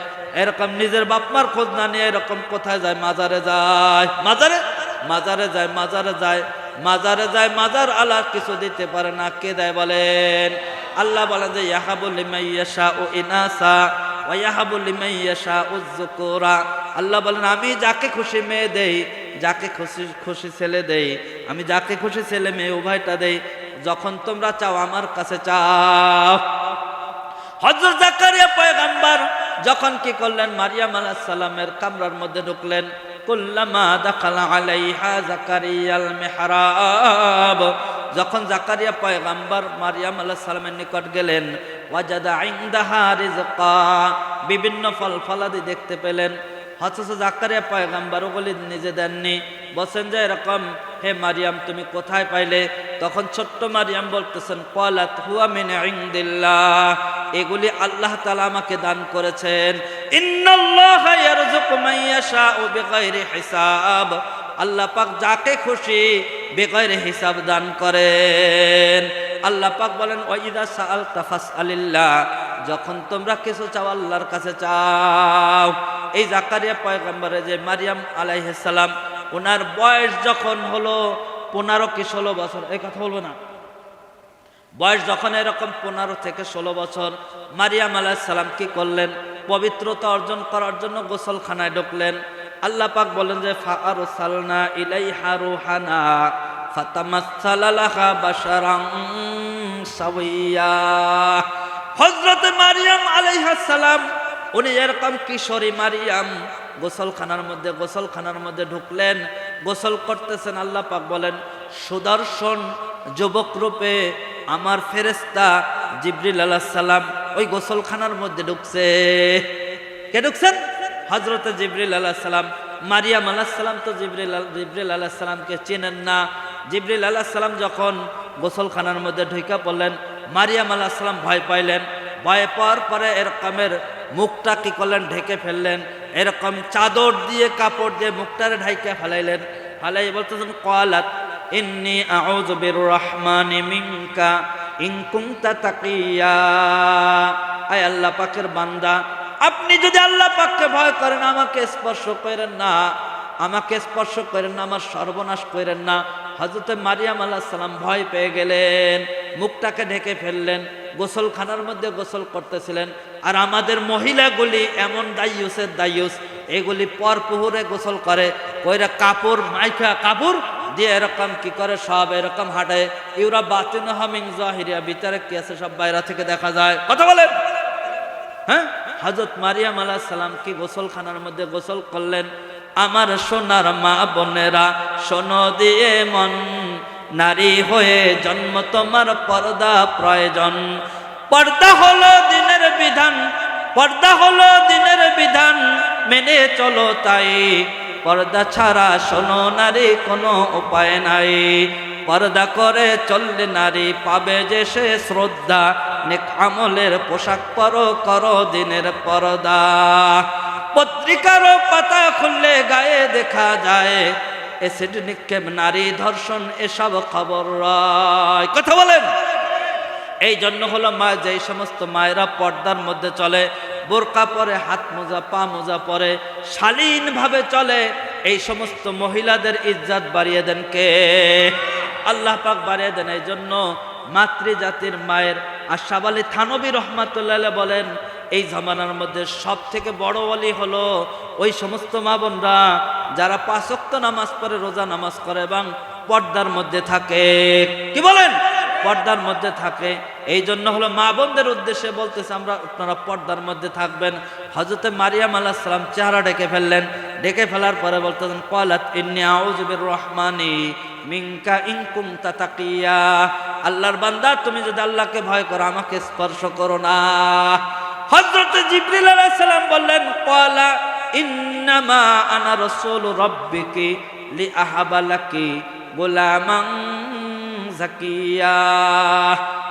এরকম নিজের বাপমার খোঁজ না নিয়ে এরকম কোথায় যায়? মাজারে যায়, মাজারে যায়, মাজার আল্লাহ কিছু দিতে পারে না। কে দেয় বলেন? আল্লাহ বলেন যে ইয়াহাবু লিমান ইয়াশাউ ইনাসা ওয়া ইয়াহাবু লিমান ইয়াশাউ যুকুরা। আল্লাহ বলেন আমি যাকে খুশি মেয়ে দেই, যাকে খুশি ছেলে দেই, আমি যাকে খুশি ছেলে মেয়ে উভয়টা দেই। যখন তোমরা চাও আমার কাছে চাও। হযরত জাকারিয়া পয়গম্বর যখন কি করলেন? মারিয়াম আলাইহিস সালামের কামরার মধ্যে ঢুকলেন। কুল্লামা দাখালা আলাইহা জাকারিয়াল মিহরাব, যখন জাকারিয়া পয়গম্বর মারিয়াম আলাইহিস সালামের নিকট গেলেন, ওয়াজাদা ইনদাহা রিজকা, বিভিন্ন ফল ফলাদি দেখতে পেলেন। অথচ জাকারিয়া পয়গম্বর ওগুলি নিজে দেননি, বলছেন যে এরকম, হে মারিয়াম তুমি কোথায় পাইলে? তখন ছোট্ট মারিয়াম বলতেছেন, ক্বালাত হুয়া মিন ইনদিল্লাহ এগুলি আল্লাহ তাআলা আমাকে দান করেছেন। ইন্নাল্লাহা ইয়ারযুকু মান ইয়াশাউ বিগাইরি হিসাব, আল্লাহ পাক যাকে খুশি বেগৈরে হিসাব দান করেন। আল্লাহ পাক বলেন ওয়াইদা সাআলতা ফাসআলিল্লাহ, যখন তোমরা কিছু চাও আল্লাহর কাছে চাও। এই জাকারিয়া পয়গম্বরে যে মারিয়াম আলাইহিস সালাম, ওনার বয়স যখন হলো 15 কি 16 বছর, এই কথা বলবো না, বয়স যখন এরকম 15 থেকে 16 বছর, মারিয়াম আলাইহিস সালাম কি করলেন? পবিত্রতা অর্জন করার জন্য গোসলখানায় ঢুকলেন। আল্লাহ পাক বলেন যে ফাআরসালনা ইলাইহা রূহানা ফাতামাসসালা লাহা বাশারান সাওয়্যা। হযরত মারিয়াম আলাইহিস সালাম উনি এরকম কিশোরী মারিয়াম গোসলখানার মধ্যে ঢুকলেন, গোসল করতেছেন। আল্লাহ পাক বলেন সুদর্শন যুবক রূপে আমার ফেরেশতা জিবরিল আলাইহিস সালাম ওই গোসলখানার মধ্যে ঢুকছে। কে ঢুকছেন? হযরত জিবরিল আলাইহিস সালাম। মারিয়াম আলাইহিস সালাম তো জিবরিল আলাইহিস সালামকে চেনেন না। জিবরিল আলাইহিস সালাম যখন গোসলখানার মধ্যে ঢুকে পড়লেন, মারিয়াম আলাইহিস সালাম ভয় পাইলেন। ভয় পাওয়ার পরে এরকমের মুখটা কি করলেন? ঢেকে ফেললেন। এরকম চাদর দিয়ে কাপড় দিয়ে মুখটারে ঢাইকে ফেলাইলেন। ফালাই বলতেছেন ক্বালাত ইন্নী আউযু বিররহমানি মিনকা ইন কুনতা তাকিয়া। আয় আল্লাহ পাকের বান্দা, আপনি যদি আল্লাহ পাককে ভয় করেন আমাকে স্পর্শ করেন না, আমাকে স্পর্শ করেন না, আমার সর্বনাশ করেন না। হযরত মারিয়াম আলাইহিস সালাম ভয় পেয়ে গেলেন, মুখটাকে ঢেকে ফেললেন। গোসলখানার মধ্যে গোসল করতেছিলেন। আর আমাদের মহিলাগুলি এমন দাইয়ুসের দাইয়ুস, এগুলি পরপুহুরে গোসল করে, কইরা কাপড় মাইখা কাপড় দিয়ে এরকম কি করে সব এরকম হাঁটে। ইউরা বাতিনুহা মিন যাহিরিয়া, ভিতরে কি আছে সব বাইরে থেকে দেখা যায়। কথা বলেন, হ্যাঁ? হযরত মারিয়াম আলাইহিস সালাম কি গোসলখানার মধ্যে গোসল করলেন। আমার সোনার মা বোনেরা শোনো দিয়ে মন, নারী হয়ে জন্ম তোমার পর্দা প্রয়োজন। পর্দা হলো দিনের বিধান, পর্দা হলো দিনের বিধান, মেনে চলো তাই। পর্দা ছাড়া শোনো নারী কোনো উপায় নাই। পর্দা করে চললে নারী পাবে যে সে শ্রদ্ধা। নেক আমলের পোশাক পরো, করো দিনের পর্দা। পত্রিকারও পাতা খুললে গায়ে দেখা যায় এসিড নিক্ষেপ, নারী ধর্ষণ, এসব খবর রয়। কথা বলেন। এই জন্য হলো মা, যেই সমস্ত মায়েরা পর্দার মধ্যে চলে, বোরকা পরে, হাত মোজা পা মোজা পরে, শালীনভাবে চলে, এই সমস্ত মহিলাদের ইজ্জত বাড়িয়ে দেন কে? আল্লাহ পাক বাড়িয়ে দেন। এই জন্য মাতৃজাতির মায়ের আশরাফ আলী থানভী রহমাতুল্লাহ আলাইহি বলেন এই জামানার মধ্যে সব থেকে বড় ওয়ালি হলো ওই সমস্ত মা বোনরা যারা 5 ওয়াক্ত নামাজ পড়ে, রোজা নামাজ করে এবং পর্দার মধ্যে থাকে। কি বলেন? পর্দার মধ্যে থাকে। এই জন্য হলো মা বোনদের উদ্দেশ্যে বলতেছে আমরা, আপনারা পর্দার মধ্যে থাকবেন। হযরত মারিয়াম আলাইহিস সালাম চেহারা ঢেকে ফেললেন। ঢেকে ফেলার পরে বলতেছেন ক্বালাত ইন্নী আউযু বিররহমানি মিনকা ইন কুনতা তাকিয়া। আল্লাহর বান্দা, তুমি যদি আল্লাহকে ভয় করো আমাকে স্পর্শ করো না। হযরত জিবরিল আলাইহিস সালাম বললেন ক্বালা ইন্নামা আনা রাসূলু রাব্বিকি লিআহাবা লাকি গোলামান জাকিয়া।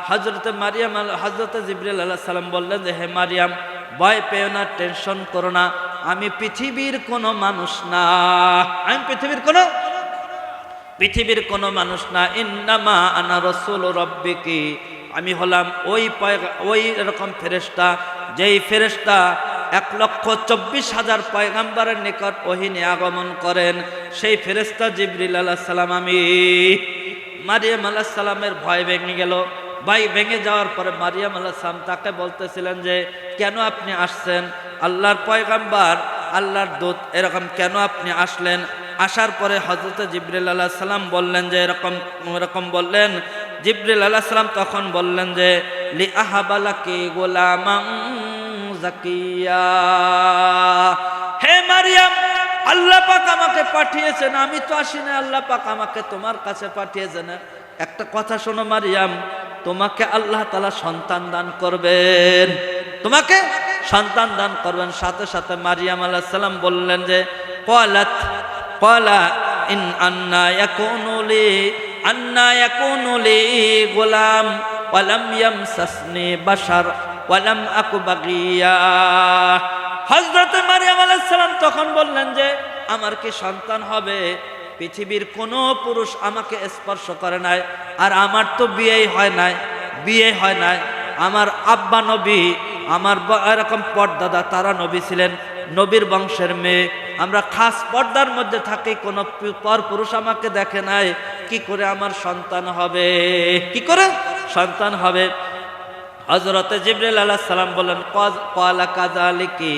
হযরত মারিয়াম, হযরত জিবরিল আলাইহিস সালাম বললেন যে হে মারিয়াম, ভয় পেও না, টেনশন করো না, আমি পৃথিবীর কোনো মানুষ না, আমি পৃথিবীর কোনো মানুষ না। ইন্নামা আনা রাসূলু রাব্বিকি, আমি হলাম ওই এরকম ফেরেশতা, যেই ফেরেশতা 1,24,000 পয়গম্বরের নিকট ওহী নিয়ে আগমন করেন, সেই ফেরেশতা জিবরিল আলাইহিস সালাম আমি। মারিয়াম আলাইহিস সালামের ভয় ভেঙে গেল। ভয় ভেঙে যাওয়ার পরে মারিয়াম আলাইহিস সালাম তাকে বলতেছিলেন যে কেন আপনি আসছেন? আল্লাহর পয়গম্বর, আল্লাহর দূত, এরকম কেন আপনি আসলেন? আসার পরে হযরত জিবরিল আলাইহিস সালাম বললেন যে এরকম বললেন। জিবরিল আলাইহিস সালাম তখন বললেন যে লিআহাবা লাকি গোলামান জাকিয়া। হে মারিয়াম, আল্লাহ পাক আমাকে পাঠিয়েছেন, আমি তো আসি না, আল্লাহ পাক আমাকে তোমার কাছে পাঠিয়েছেন। একটা কথা শোনো মারিয়াম, তোমাকে আল্লাহ তাআলা সন্তান দান করবেন, তোমাকে সন্তান দান করবেন। সাথে সাথে মারিয়াম আলাইহিস সালাম বললেন যে ক্বালা ইন আন্না ইয়াকুনু লি গোলাম ওয়া লাম ইয়ামসাসনি বাশার ওয়ালাম আকু বাগিয়া। হযরত মারিয়াম আলাইহিস সালাম তখন বললেন যে আমার কি সন্তান হবে? পৃথিবীর কোনো পুরুষ আমাকে স্পর্শ করে নাই, আর আমার তো বিয়েই হয় নাই। আমার আব্বা নবী, আমার এরকম পর্দাদা তারা নবী ছিলেন, নবীর বংশের মেয়ে। আমরা খাস পর্দার মধ্যে থাকি, কোনো পর পুরুষ আমাকে দেখে নাই, কি করে আমার সন্তান হবে? কি করে সন্তান হবে? হযরতে জিবরিল আলাইহিস সালাম বলেন ক্বালা কাযালিকি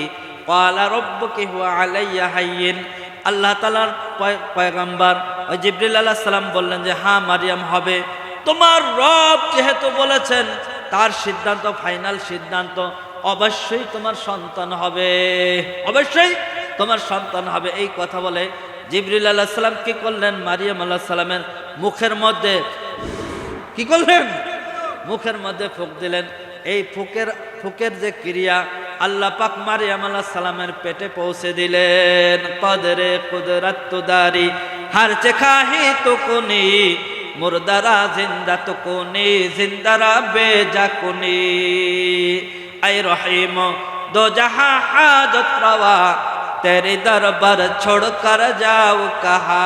ক্বালা রাব্বুকি হুয়া আলাইয়া হাইয়িন। আল্লাহ তাআলার পয়গম্বর ওই জিবরিল আলাইহিস সালাম বললেন যে হ্যাঁ মারিয়াম হবে, তোমার রব যেহেতু বলেছেন, তার সিদ্ধান্ত ফাইনাল সিদ্ধান্ত, অবশ্যই তোমার সন্তান হবে, অবশ্যই তোমার সন্তান হবে। এই কথা বলে জিবরিল আলাইহিস সালাম কি করলেন? মারিয়াম আলাইহিস সালামের মুখের মধ্যে কি করলেন? মুখের মধ্যে ফুঁক দিলেন। এই ফুকের যে ক্রিয়া আল্লাহ পাক মারিয়াম আলাইহিস সালামের পেটে পৌঁছে দিলেন। কদরে কুদরত তুদারি হর চেখাহি তুকুনি মুর্দারা জিন্দা তুকুনি জিন্দারা বেজা কুনি আই রহিম দো জাহাं हाजत रवा तेरे दरबार छोड़ कर जाओ कहा।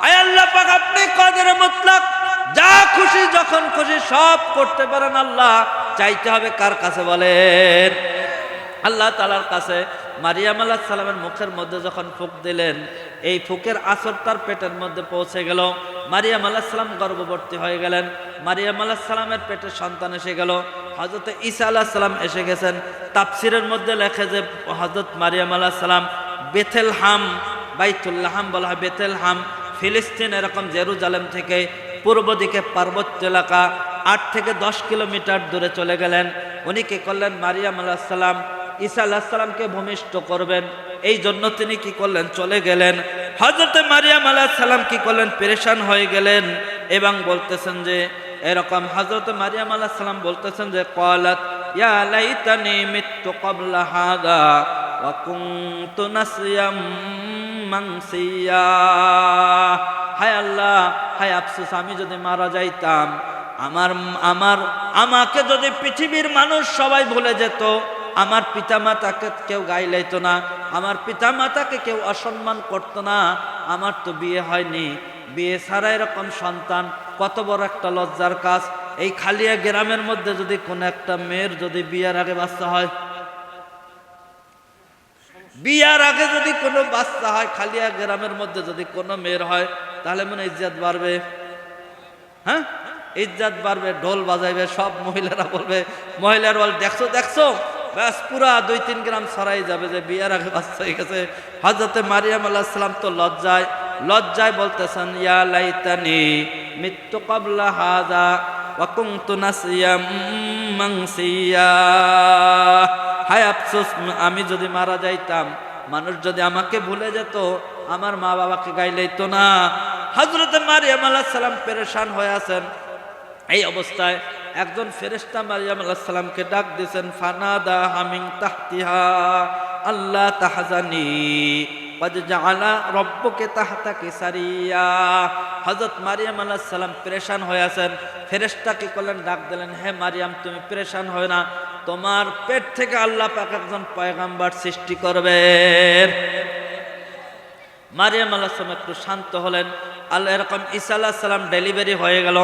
আয় আল্লাহ পাক আপনি কদরে মুতলাক, যা খুশি যখন খুশি সব করতে পারেন। আল্লাহ চাইতে হবে কার কাছে বলেন? আল্লাহ তাআলার কাছে। মারিয়াম আলাইহিস সালামের মুখের মধ্যে যখন ফুঁক দিলেন, এই ফুঁকের আসর তার পেটের মধ্যে পৌঁছে গেল। মারিয়াম আলাইহিস সালাম গর্ভবতী হয়ে গেলেন। মারিয়াম আলাইহিস সালামের পেটে সন্তান এসে গেল। হযরত ঈসা আলাইহিস সালাম এসে গেছেন। তাফসীরের মধ্যে লেখে যে হযরত মারিয়াম আলাইহিস সালাম বেথেলহাম, বাইতুল্লাহাম বলা হয় বেথেলহাম, ফিলিস্তিন এরকম জেরুজালেম থেকে পূর্ব দিকে পার্বত্য এলাকা 8 থেকে 10 কিলোমিটার দূরে চলে গেলেন। উনি কি করলেন? মারিয়াম আলাইহিস সালাম ঈসা আলাইহিস সালামকে ভূমিষ্ঠ করবেন, এই জন্য তিনি কি করলেন? চলে গেলেন। হযরত মারিয়াম আলাইহিস সালাম কি করলেন? পেরেশান হয়ে গেলেন এবং বলতেছেন যে এরকম হযরত মারিয়াম আলাইহিস সালাম বলতেছেন যে ক্বালাত ইয়া লাইতানি মিততু ক্বাবলা হাদা ওয়া কুনতু নাসিয়াম মানসিয়া। হায় আল্লাহ, হায় আফসোস, আমি যদি মারা যাইতাম, আমাকে যদি পৃথিবীর মানুষ সবাই ভুলে যেত, আমার পিতামাতাকে কেউ গায়ে লইতো না, আমার পিতামাতাকে কেউ অসম্মান করতো না। আমার তো বিয়ে হয়নি, বিয়ে ছাড়া এরকম সন্তান কত বড় একটা লজ্জার কাজ। এই খালিয়া গ্রামের মধ্যে যদি কোনো একটা মেয়ের যদি বিয়ের আগে বাচ্চা হয়, বিয়ার আগে যদি কোনো বাচ্চা হয়, খালিয়া গ্রামের মধ্যে যদি কোনো মেয়ের হয়, তাহলে মনে ইজ্জত বাড়বে। হ্যাঁ, ইজ্জত বাড়বে, ঢোল বাজাইবে, সব মহিলারা বলবে, মহিলারা বল দেখছো, ব্যাস পুরা 2-3 গ্রাম ছড়াই যাবে যে বিয়ার আগে বাচ্চা হয়ে গেছে। হযরতে মারিয়াম আলাইহিস সালাম তো লজ্জায় বলতেছেন ইয়া লাইতানি মিততু ক্বাবলা হাযা ওয়া কুনতু নাসিয়াম মানসিয়া। হায় আফসোস, আমি যদি মারা যাইতাম, মানুষ যদি আমাকে ভুলে যেত, আমার মা বাবাকে গায়ে লইতো না। হযরতে মারিয়াম আলাইহিস সালাম পেরেশান হয়ে আছেন। এই অবস্থায় একজন ফেরেশতা মারিয়াম আলাইহিস সালামকে ডাক দিয়েছেন, ফানাদা হামিন তাহতিহা আল্লাহ তাহজানি কদ জাআলা রাব্বুকা তাহতাকি সারিয়া। হযরত মারিয়াম আলাইহিস সালাম পেরেশান হয়ে আছেন। ফেরেশতা কি করলেন? ডাক দিলেন, হে মারিয়াম, তুমি পেরেশান হয় না, তোমার পেট থেকে আল্লাহ পাক একজন পয়গম্বর সৃষ্টি করবেন। মারিয়াম আলাইহিস সালাম একটু শান্ত হলেন। আল্লাহ এরকম ঈসা আলাইহিস সালাম ডেলিভারি হয়ে গেল।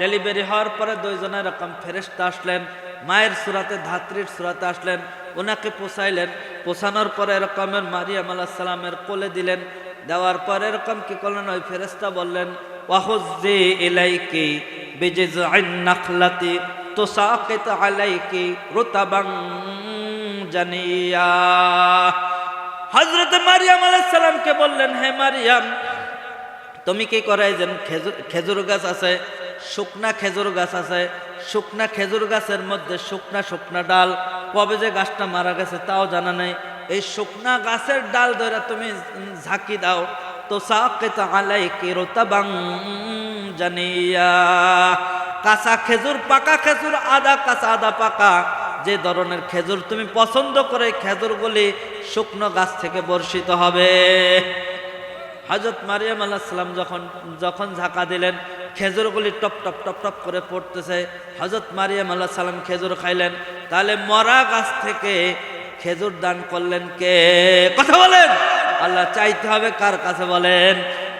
ডেলিভারি হওয়ার পরে দুইজনে এরকম ফেরেশতা আসলেন, মায়ের সুরাতে, ধাত্রীর সুরাতে আসলেন, ওনাকে পোষাইলেন। পোষানোর পরে এরকমের মারিয়াম আলাইহিস সালামের কোলে দিলেন। দেওয়ার পরে এরকম কি করলেন? ওই ফেরেশতা বললেন ওয়াহুজ্জি ইলাইকি বিজিযআন নাখলাতি তুসাকিত আলাইকি রুতাবান জানিয়া। হযরত মারিয়াম আলাইহিস সালামকে বললেন, হে মারিয়াম, তুমি কি করে? যে খেজুর গাছ আছে, শুকনা খেজুর গাছ আছে, শুকনা খেজুর গাছের মধ্যে শুকনা ডাল, কবে যে গাছটা মারা গেছে তাও জানা নেই। এই শুকনা গাছের ডাল ধরে তুমি ঝাঁকি দাও, তো সাকিত আলাইকি রুতাবান জানিয়া। কাঁচা খেজুর, পাকা খেজুর, আদা কাঁচা আদা পাকা, যে ধরনের খেজুর তুমি পছন্দ করে, খেজুরগুলি শুকনো গাছ থেকে বর্ষিত হবে। হযরত মারিয়াম আলাইহিস সালাম যখন ঝাঁকা দিলেন, খেজুরগুলি টপ টপ টপ টপ করে পড়তেছে। হযরত মারিয়াম আলাইহিস সালাম খেজুর খাইলেন। তাহলে মরা গাছ থেকে খেজুর দান করলেন কে? কথা বলেন। আল্লাহ চাইতে হবে কার কাছে বলেন?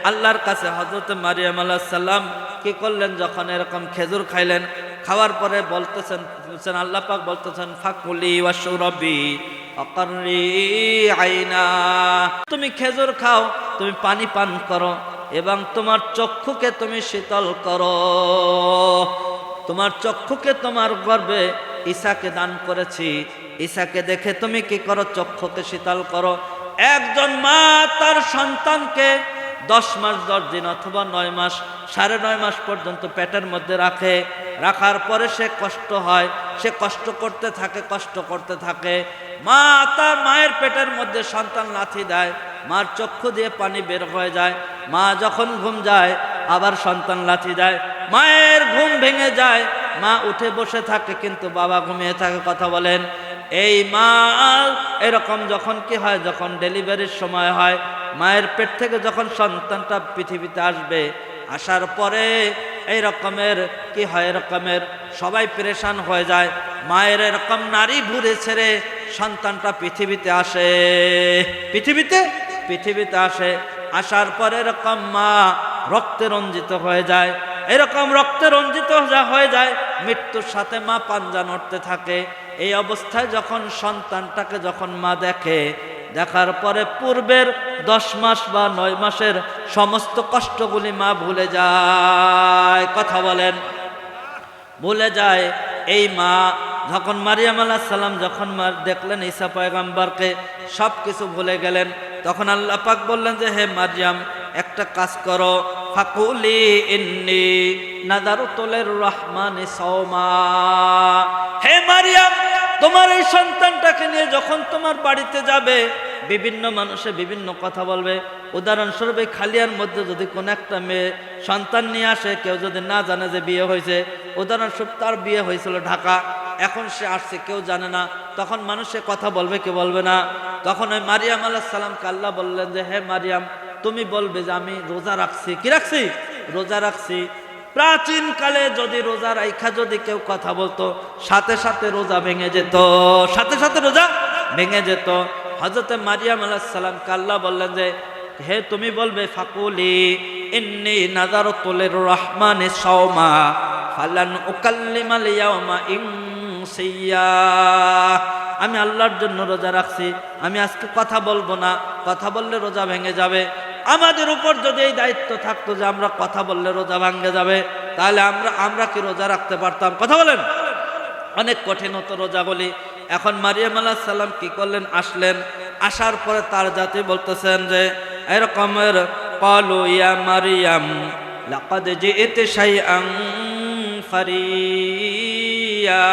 আল্লাহর কাছে। হযরত মারিয়াম আলাইহিস সালাম কি করলেন? যখন এরকম খেজুর খাইলেন, খাওয়ার পরে বলতেছেন, আল্লাহ পাক বলতেছেন ফাকুলি ওয়াশরাবি আকাররি আইনা, তুমি খেজুর খাও, তুমি পানি পান করো এবং তোমার চক্ষুকে তুমি শীতল করো। তোমার চক্ষুকে তোমার গর্ভে ঈসাকে দান করেছি, ঈসাকে দেখে তুমি কি করো? চক্ষুকে শীতল করো। একজন মা তার সন্তানকে 10 মাস 10 দিন অথবা 9 মাস 9.5 মাস পর্যন্ত পেটের মধ্যে রাখে। রাখার পরে সে কষ্ট হয়, সে কষ্ট করতে থাকে। মা তার মায়ের পেটের মধ্যে সন্তান লাথি দেয়, মার চক্ষু দিয়ে পানি বের হয়ে যায়। মা যখন ঘুম যায় আবার সন্তান লাথি দেয়, মায়ের ঘুম ভেঙে যায়, মা উঠে বসে থাকে কিন্তু বাবা ঘুমিয়ে থাকে। কথা বলেন। এই মা এরকম যখন কি হয়, যখন ডেলিভারির সময় হয়, মায়ের পেট থেকে যখন সন্তানটা পৃথিবীতে আসবে, আসার পরে এই রকমের কি হয়, এরকমের সবাই পেরেশান হয়ে যায়। মায়ের এরকম নারী ভুঁড়ে ছেড়ে সন্তানটা পৃথিবীতে আসে, পৃথিবীতে আসে। আসার পরে এরকম মা রক্তে রঞ্জিত হয়ে যায়। এরকম রক্তে রঞ্জিত হয়ে যায়, মৃত্যুর সাথে মা পাঞ্জা নড়তে থাকে। এই অবস্থায় যখন সন্তানটাকে যখন মা দেখে, দেখার পরে পূর্বের 10 মাস বা 9 মাসের সমস্ত কষ্টগুলি মা ভুলে যায়। কথা বলেন। ভুলে যায়। এই মা যখন মারিয়াম আলাইহিস সালাম যখন দেখলেন ঈসা পয়গম্বরকে, সব কিছু ভুলে গেলেন। তখন আল্লাহ পাক বললেন যে হে মারিয়াম, একটা কাজ করো, ফাকুলি ইন্নী নাদারতু লির-রহমানি সাওমা। হে মারিয়াম, তোমার এই সন্তানটাকে নিয়ে যখন তোমার বাড়িতে যাবে, বিভিন্ন মানুষে বিভিন্ন কথা বলবে। উদাহরণস্বরূপ এই খালিয়ার মধ্যে যদি কোনো একটা মেয়ে সন্তান নিয়ে আসে, কেউ যদি না জানে যে বিয়ে হয়েছে, উদাহরণস্বরূপ তার বিয়ে হয়েছিল ঢাকা, এখন সে আসছে কেউ জানে না, তখন মানুষে কথা বলবে, কেউ বলবে না। তখন ওই মারিয়াম আলাইহিস সালামকে আল্লাহ বললেন যে হে মারিয়াম, তুমি বলবে যে আমি রোজা রাখছি। কি রাখছি? রোজা রাখছি। প্রাচীন কালে যদি রোজা রাইখা যদি কেউ কথা বলতো, সাথে সাথে রোজা ভেঙে যেত, সাথে সাথে রোজা ভেঙে যেত। হযরতে মারিয়াম আলাইহিস সালামকে আল্লাহ বললেন যে হে তুমি বলবে ফাকুলি ইন্নী নাযারতু লির-রহমানি সাওমা ফালান উকাল্লিমাল ইয়াওমা ইনসিয়া। আমি আল্লাহর জন্য রোজা রাখছি, আমি আজকে কথা বলবো না, কথা বললে রোজা ভেঙে যাবে। আমাদের উপর যদি এই দায়িত্ব থাকতো যে আমরা কথা বললে রোজা ভাঙে যাবে, তাহলে আমরা কি রোজা রাখতে পারতাম? কথা বলেন। অনেক কঠিন হতো রোজাগুলি। এখন মারিয়াম আলাইহিস সালাম কি করলেন? আসলেন। আসার পরে তার জাতি বলতেছেন যে এরকমের ক্বালু ইয়া মারিয়াম লাকাদ জিইতি শাইআন ফারিয়া।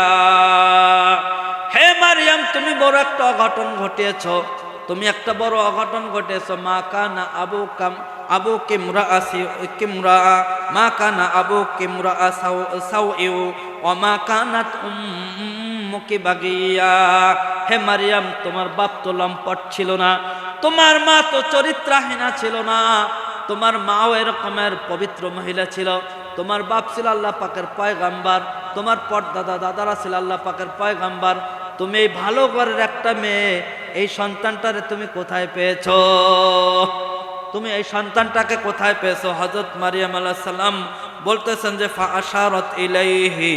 হে মারিয়াম, তুমি বড় একটা অঘটন ঘটিয়েছো, তুমি একটা বড় অঘটন ঘটেছো। মা কানা আবু কিমরা মা কানা আবু কিমরা সাউইউ ওয়া মা কানাত উম্মুকি বাগিয়া। হে মারিয়াম, তোমার বাপ তো লম্পট ছিল না, তোমার মা তো চরিত্রহীনা ছিল না, তোমার মাও এরকমের পবিত্র মহিলা ছিল, তোমার বাপ ছিল আল্লাহ পাকের পয়গাম্বার, তোমার দাদারা ছিল আল্লাহ পাকের পয়গাম্বার। তুমি এই ভালো ঘরের একটা মেয়ে, এই সন্তানটারে তুমি কোথায় পেয়েছো? তুমি এই সন্তানটাকে কোথায় পেয়েছো? হযরত মারিয়াম আলাইহিস সালাম বলতেছেন যে ফাআশারাত ইলাইহি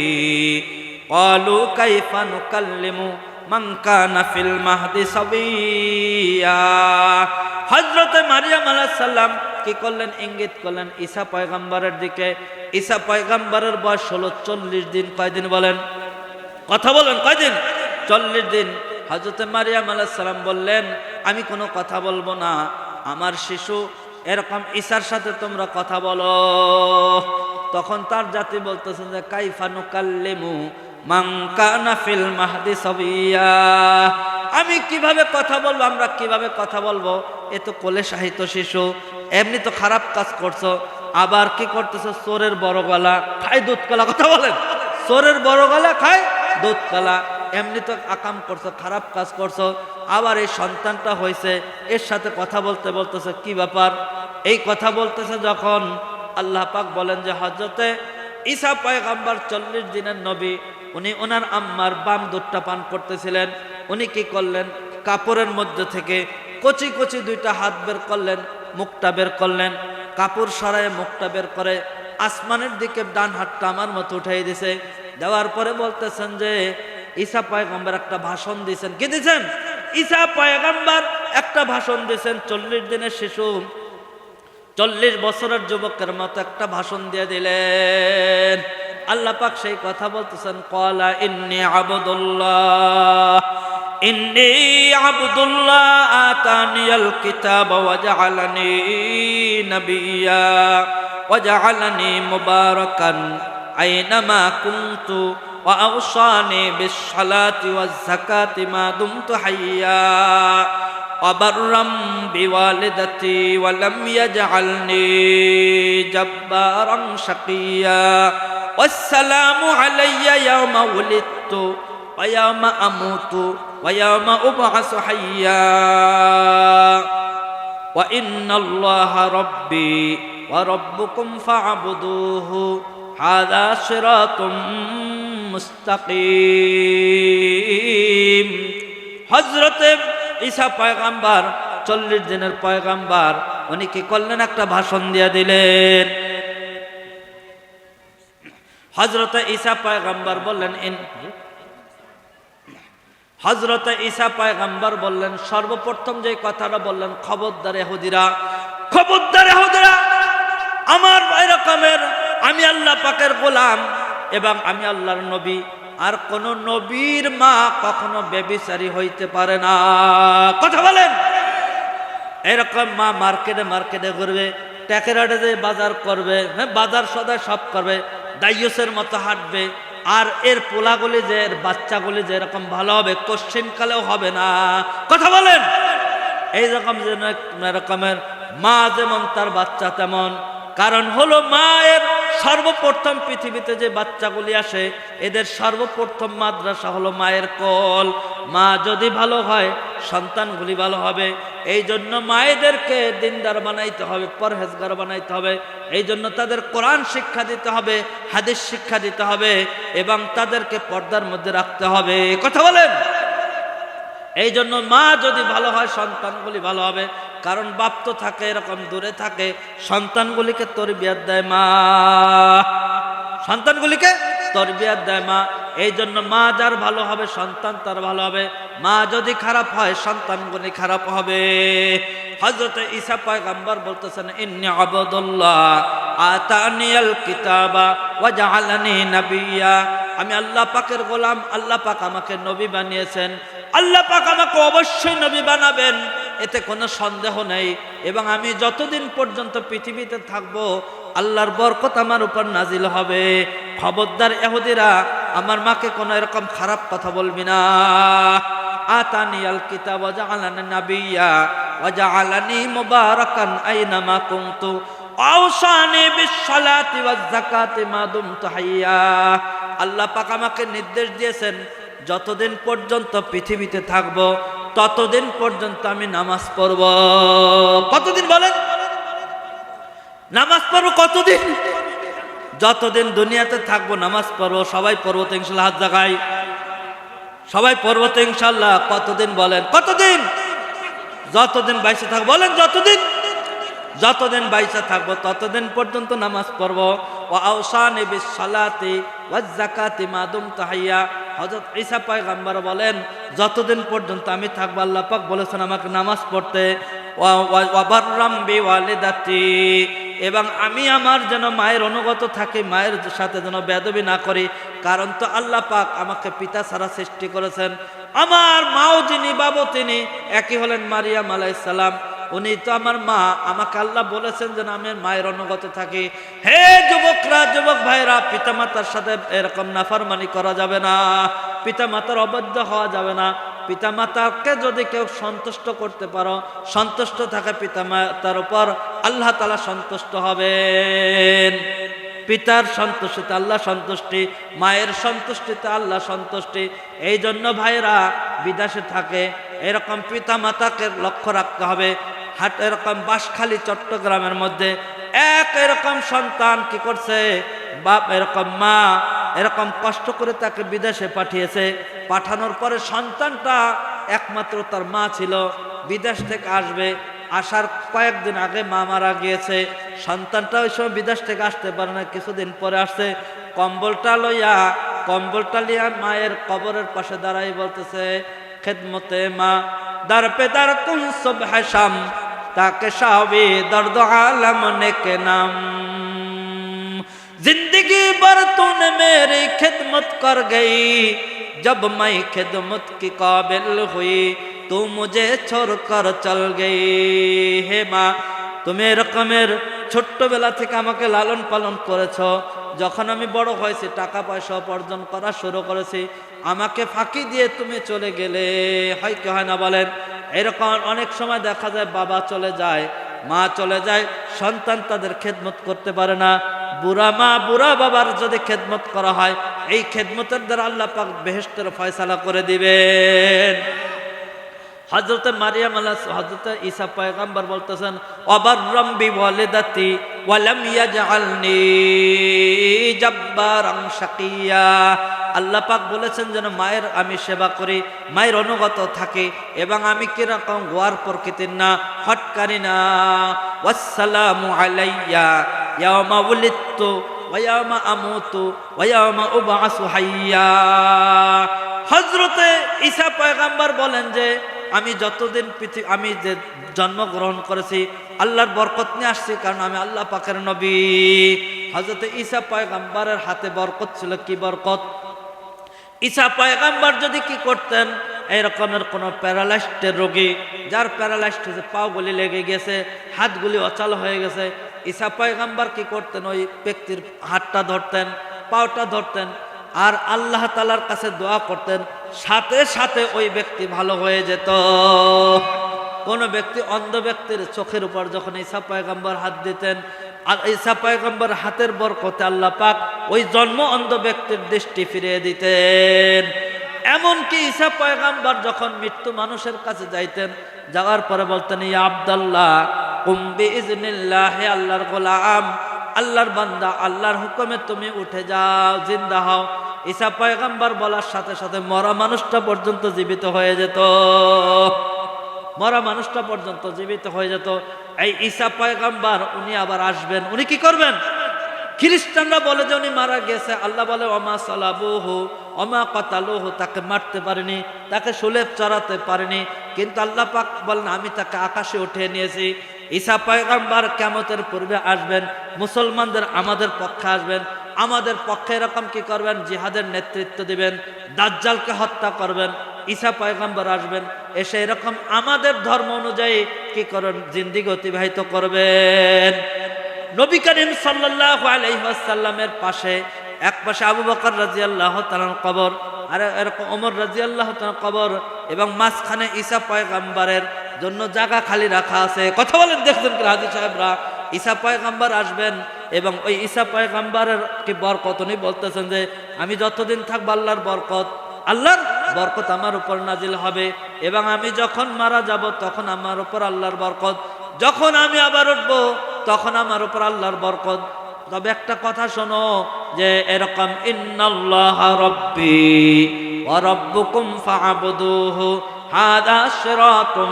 ক্বালু কাইফা নুকাল্লিমু মান কানা ফিল মাহদি সাবিয়া। হযরত মারিয়াম আলাইহিস সালাম কি করলেন? ইঙ্গিত করলেন ঈসা পয়গম্বরের দিকে। ঈসা পয়গম্বরের বয়স হলো 40 দিন। কয়দিন বলেন? কথা বলেন, কয়দিন? 40 দিন। হযরত মারিয়াম আলাইহিস সালাম বললেন আমি কোনো কথা বলবো না, আমার শিশু এরকম ঈসার সাথে তোমরা কথা বলো। তখন তার জাতি বলতেছেন যে কাইফা নুকাল্লিমু মান কানা ফিল মাহদি সাবিয়া। আমি কিভাবে কথা বলবো, আমরা কিভাবে কথা বলবো? এ তো কোলে সাহিত্য শিশু, এমনি তো খারাপ কাজ করছো, আবার কি করতেছো? চোরের বড় গলা খায় দুধ কলা। কথা বলেন। চোরের বড় গলা খায় দুধ কলা, এমনি তো আকাম করছো, খারাপ কাজ করছো, আবার এই সন্তানটা হয়েছে, এর সাথে কথা বলতেছে কি ব্যাপার? এই কথা বলতেছে যখন আল্লাহ পাক বলেন যে হযরতে ঈসা পয়গম্বর 40 দিনের নবী, উনি ওনার আম্মার বাম দুধটা পান করতেছিলেন। উনি কি করলেন, কাপড়ের মধ্যে থেকে কচি কচি দুইটা হাত বের করলেন, মুখটা বের করলেন, কাপড় সরায়ে মুখটা বের করে আসমানের দিকে ডান হাতটা আমার মতো উঠাই দিছে। দেওয়ার পরে বলতেছেন যে ঈসা পয়গম্বর একটা ভাষণ দিয়েছেন। কি দিয়েছেন? ঈসা পয়গম্বর একটা ভাষণ দিয়েছেন। 40 দিনের শিশু 40 বছরের যুবকের মতো একটা ভাষণ দিয়ে দিলেন। আল্লাহ পাক সেই কথা বলতেছেন, ক্বালা ইন্নী আবদুল্লাহ ইন্নী আবদুল্লাহ আতানিয়াল কিতাবা ওয়া জাআলানি নাবিয়্যা ওয়া জাআলানি মুবারাকান আইনামা কুনতু ওয়া আওসানি বিস সালাতি ওয়াজ যাকাতি মা দুমতু হাইয়্যা وبرًا بوالدتي ولم يجعلني جبارًا شقيًّا والسلام علي يوم ولدت ويوم أموت ويوم أبعث حيًّا وإن الله ربي وربكم فاعبدوه هذا صراط مستقيم। হযরত ঈসা পয়গম্বর 40 দিনের পয়গম্বর, উনি কি করলেন, একটা ভাষণ দিয়ে দিলেন। হযরত ঈসা পয়গম্বর বললেন হযরত ঈসা পয়গম্বর বললেন, সর্বপ্রথম যে কথাটা বললেন, খবরদার ইহুদিরা, খবরদার ইহুদিরা, আমার এরকমের আমি আল্লাহ পাকের গোলাম এবং আমি আল্লাহর নবী, আর কোন নবীর মা কখনো ব্যভিচারী হইতে পারে না। কথা বলেন। এরকম মা মার্কেটে মার্কেটে ঘুরবে, ট্যাকেরাটে যে বাজার করবে, হ্যাঁ বাজার সদায় সব করবে, দাইয়ুসের মতো হাঁটবে, আর এর পোলাগুলি যে এর বাচ্চাগুলি যে এরকম ভালো হবে কোশ্চিন কালেও হবে না। কথা বলেন। এইরকম যেন এরকমের মা যেমন তার বাচ্চা তেমন। কারণ হলো মায়ের সর্বপ্রথম পৃথিবীতে যে বাচ্চাগুলি আসে, এদের সর্বপ্রথম মাদ্রাসা হলো মায়ের কোল। মা যদি ভালো হয় সন্তানগুলি ভালো হবে। এই জন্য মায়েদেরকে দিনদার বানাইতে হবে, পরহেজগার বানাইতে হবে। এই জন্য তাদের কোরআন শিক্ষা দিতে হবে, হাদিস শিক্ষা দিতে হবে এবং তাদেরকে পর্দার মধ্যে রাখতে হবে। কথা বলেন। এই জন্য মা যদি ভালো হয় সন্তানগুলি ভালো হবে। কারণ বাপ তো থাকে এরকম দূরে থাকে, সন্তানগুলিকে তরবিয়ত দেয় মা, সন্তানগুলিকে তরবিয়ত দেয় মা। এই জন্য মা যার ভালো হবে সন্তান তার ভালো হবে, মা যদি খারাপ হয় সন্তানগুলি খারাপ হবে। হযরত ঈসা পয়গম্বর বলতেছেন, ইন্নী আবদুল্লাহ আতানিয়াল কিতাবা ওয়া জাআলানি নাবিয়্যা, আমি আল্লাহ পাকের গোলাম, আল্লাহ পাক আমাকে নবী বানিয়েছেন, আল্লাহ পাক আমাকে অবশ্যই নবী বানাবেন, এতে কোনো সন্দেহ নেই। এবং আমি যতদিন পর্যন্ত পৃথিবীতে থাকব আল্লাহর বরকত আমার উপর নাজিল হবে। খবরদার ইহুদিরা, আমার মাকে কোনো এরকম খারাপ কথা বলবি না। আতানিয়াল কিতাব ওয়া জাআলানি নাবিয়্যা ওয়া জাআলানি মুবারাকান আইনামা কুনতু আওসানি বিস সালাতি ওয়াজ যাকাতি মা দুমতু হাইয়্যা। আল্লাহ পাক আমাকে নির্দেশ দিয়েছেন যতদিন পর্যন্ত পৃথিবীতে থাকব ততদিন পর্যন্ত আমি নামাজ পড়ব। কতদিন বলেন? নামাজ পড়ব কতদিন? যতদিন দুনিয়াতে থাকবো নামাজ পড়ব। সবাই পড়বো তো ইনশাআল্লাহ? হাত জাগাই। সবাই পড়বো তো ইনশাআল্লাহ? কতদিন বলেন? কতদিন? যতদিন বাইসে থাকবো। বলেন যতদিন? যতদিন বাইসে থাকবো ততদিন পর্যন্ত নামাজ পড়ব। ওয়া আওসানি বিস সালাতি ওয়াজ যাকাতি মা দুমতু হাইয়্যা। হযরত ঈসা পয়গম্বর বলেন, যতদিন পর্যন্ত আমি থাকবো আল্লাহ পাক বলেছেন আমাকে নামাজ পড়তে। ওয়া বাররাম বিওয়ালিদাতি, এবং আমি আমার যেন মায়ের অনুগত থাকি, মায়ের সাথে যেন বেয়াদবি না করি। কারণ তো আল্লাহ পাক আমাকে পিতা ছাড়া সৃষ্টি করেছেন। আমার মাও যিনি বাবু তিনি একই হলেন মারিয়াম আলাইহিস সালাম। উনি তো আমার মা, আমাকে আল্লাহ বলেছেন যেন আমি মায়ের অনুগত থাকি। হে যুবকরা, যুবক ভাইরা, পিতামাতার সাথে এরকম নাফরমানি করা যাবে না, পিতামাতার অবাধ্য হওয়া যাবে না। পিতামাতাকে যদি কেউ সন্তুষ্ট করতে পারো, সন্তুষ্ট থাকে পিতামাতার উপর, আল্লাহ তাআলা সন্তুষ্ট হবেন। পিতার সন্তুষ্টিতে আল্লাহ সন্তুষ্টি, মায়ের সন্তুষ্টিতে আল্লাহ সন্তুষ্টি। এই জন্য ভাইরা বিদেশে থাকে এরকম পিতা মাতাকে লক্ষ্য রাখতে হবে। হাট এরকম বাঁশখালী চট্টগ্রামের মধ্যে এক এরকম সন্তান কি করছে, বাপ এরকম মা এরকম কষ্ট করে তাকে বিদেশে পাঠিয়েছে। পাঠানোর পরে সন্তানটা একমাত্র তার মা ছিল, বিদেশ থেকে আসবে, আসার কয়েকদিন আগে মা মারা গিয়েছে। সন্তানটা ওই সময় বিদেশ থেকে আসতে পারে না, কিছুদিন পরে আসছে। কম্বলটা লিয়া মায়ের কবরের পাশে দাঁড়াই বলতেছে, খেদমতে মা দর পে দর কুন সুবহ শাম তাকে শাবি দর্দ আলম নেকে নাম। जिंदगी भर तूने मेरी खिदमत कर गई, जब मैं खिदमत की काबिल हुई तू मुझे छोड़कर चल गई। हे মা, তুমি এরকমের ছোট্টবেলা থেকে আমাকে লালন পালন করেছো, যখন আমি বড় হয়েছি টাকা পয়সা উপার্জন করা শুরু করেছি, আমাকে ফাঁকি দিয়ে তুমি চলে গেলে। হয় কি হয় না বলেন? এরকম অনেক সময় দেখা যায় বাবা চলে যায়, মা চলে যায়, সন্তান তাদের খেদমত করতে পারে না। বুড়া মা বুড়া বাবার যদি খেদমত করা হয়, এই খেদমতের দ্বারা আল্লাহ পাক বেহেশতের ফয়সালা করে দিবেন। হযরত মারিয়াম হযরত ঈসা পয়গম্বর বলতেছেন, অবাররাম বিওয়ালিদাতি ওয়া লাম ইয়াজআলনি জাব্বারান শাকিয়া। আল্লাহ পাক বলেছেন যেন মায়ের আমি সেবা করি, মায়ের অনুগত থাকি, এবং আমি কিরকম গোয়ার প্রকৃতির না, হটকারি না। ওয়াসসালামু আলাইয়া ইয়াওমা উলিদতু ওয়া ইয়াওমা আমুতু ওয়া ইয়াওমা উবআসু হাইয়া। হযরতে ঈসা পয়গম্বর বলেন যে আমি যতদিন আমি যে জন্মগ্রহণ করেছি আল্লাহর বরকত নিয়ে আসছি, কারণ আমি আল্লাহ পাকের নবী। হযরত ঈসা পয়গম্বরের হাতে বরকত ছিল। কি বরকত? ঈসা পয়গম্বর যদি কি করতেন, এরকমের কোন প্যারালাইজড রোগী, যার প্যারালাইজড হয়েছে, পাগুলি লেগে গেছে, হাতগুলি অচল হয়ে গেছে, ঈসা পয়গম্বর কি করতেন, ওই ব্যক্তির হাতটা ধরতেন, পাওটা ধরতেন, আর আল্লাহ তাআলার কাছে দোয়া করতেন, সাথে সাথে ওই ব্যক্তি ভালো হয়ে যেত। কোন ব্যক্তি অন্ধ ব্যক্তির চোখের উপর যখন ঈসা পয়গম্বর হাত দিতেন, আর ঈসা পয়গম্বর হাতের বরকতে আল্লাহ পাক ওই জন্ম অন্ধ ব্যক্তির দৃষ্টি ফিরিয়ে দিতেন। এমনকি ঈসা পয়গম্বর যখন মৃত্যু মানুষের কাছে যাইতেন, যাওয়ার পরে বলতেন, ইয়া আব্দুল্লাহ কুম বিইজনিল্লাহ, হে আল্লাহর গোলাম, আল্লাহর বান্দা, আল্লাহর হুকুমে তুমি উঠে যাও, জিন্দা হও। ঈসা পয়গম্বর বলার সাথে সাথে মরা মানুষটা পর্যন্ত জীবিত হয়ে যেত, মরা মানুষটা পর্যন্ত জীবিত হয়ে যেত। এই ঈসা পয়গম্বর উনি আবার আসবেন, উনি কি করবেন? খ্রিস্টানরা বলে যে উনি মারা গেছে, আল্লাহ বলে ওমা সালাবুহু ওমা কাতালুহু, তাকে মারতে পারেনি, তাকে সুলেব চড়াতে পারেনি, কিন্তু আল্লাহ পাক বলেন আমি তাকে আকাশে উঠিয়ে নিয়েছি। ঈসা পয়গম্বর কিয়ামতের পূর্বে আসবেন, মুসলমানদের আমাদের পক্ষে আসবেন, আমাদের পক্ষে এরকম কি করবেন, জিহাদের নেতৃত্ব দিবেন, দাজ্জালকে হত্যা করবেন। ঈসা পয়গম্বর আসবেন, এসে এরকম আমাদের ধর্ম অনুযায়ী কি করেন, জিন্দেগি অতিবাহিত করবেন। নবী করিম সাল্লাল্লাহু আলাইহি ওয়াসাল্লামের পাশে, এক পাশে আবু বকর রাদিয়াল্লাহু তাআলার কবর, আর এরকম ওমর রাদিয়াল্লাহু তাআলার কবর, এবং মাঝখানে ঈসা পয়গম্বরের জন্য জায়গা খালি রাখা আছে। কথা বলেন, দেখছেন কি হাজী সাহেবরা? ঈসা পয়গম্বর আসবেন, এবং ওই ঈসা পয়গম্বরের কি বরকত, উনি বলতেছেন যে আমি যতদিন থাকবো আল্লাহর বরকত আমার উপর নাজিল হবে, এবং আমি যখন মারা যাব তখন আমার উপর আল্লাহর বরকত, যখন আমি আবার উঠবো তখন আমার উপর আল্লাহর বরকত। তবে একটা কথা শোনো, যে এরকম ইন্নাল্লাহা রাব্বি ওয়া রাব্বুকুম ফা'বুদুহু হাযা সিরাতুম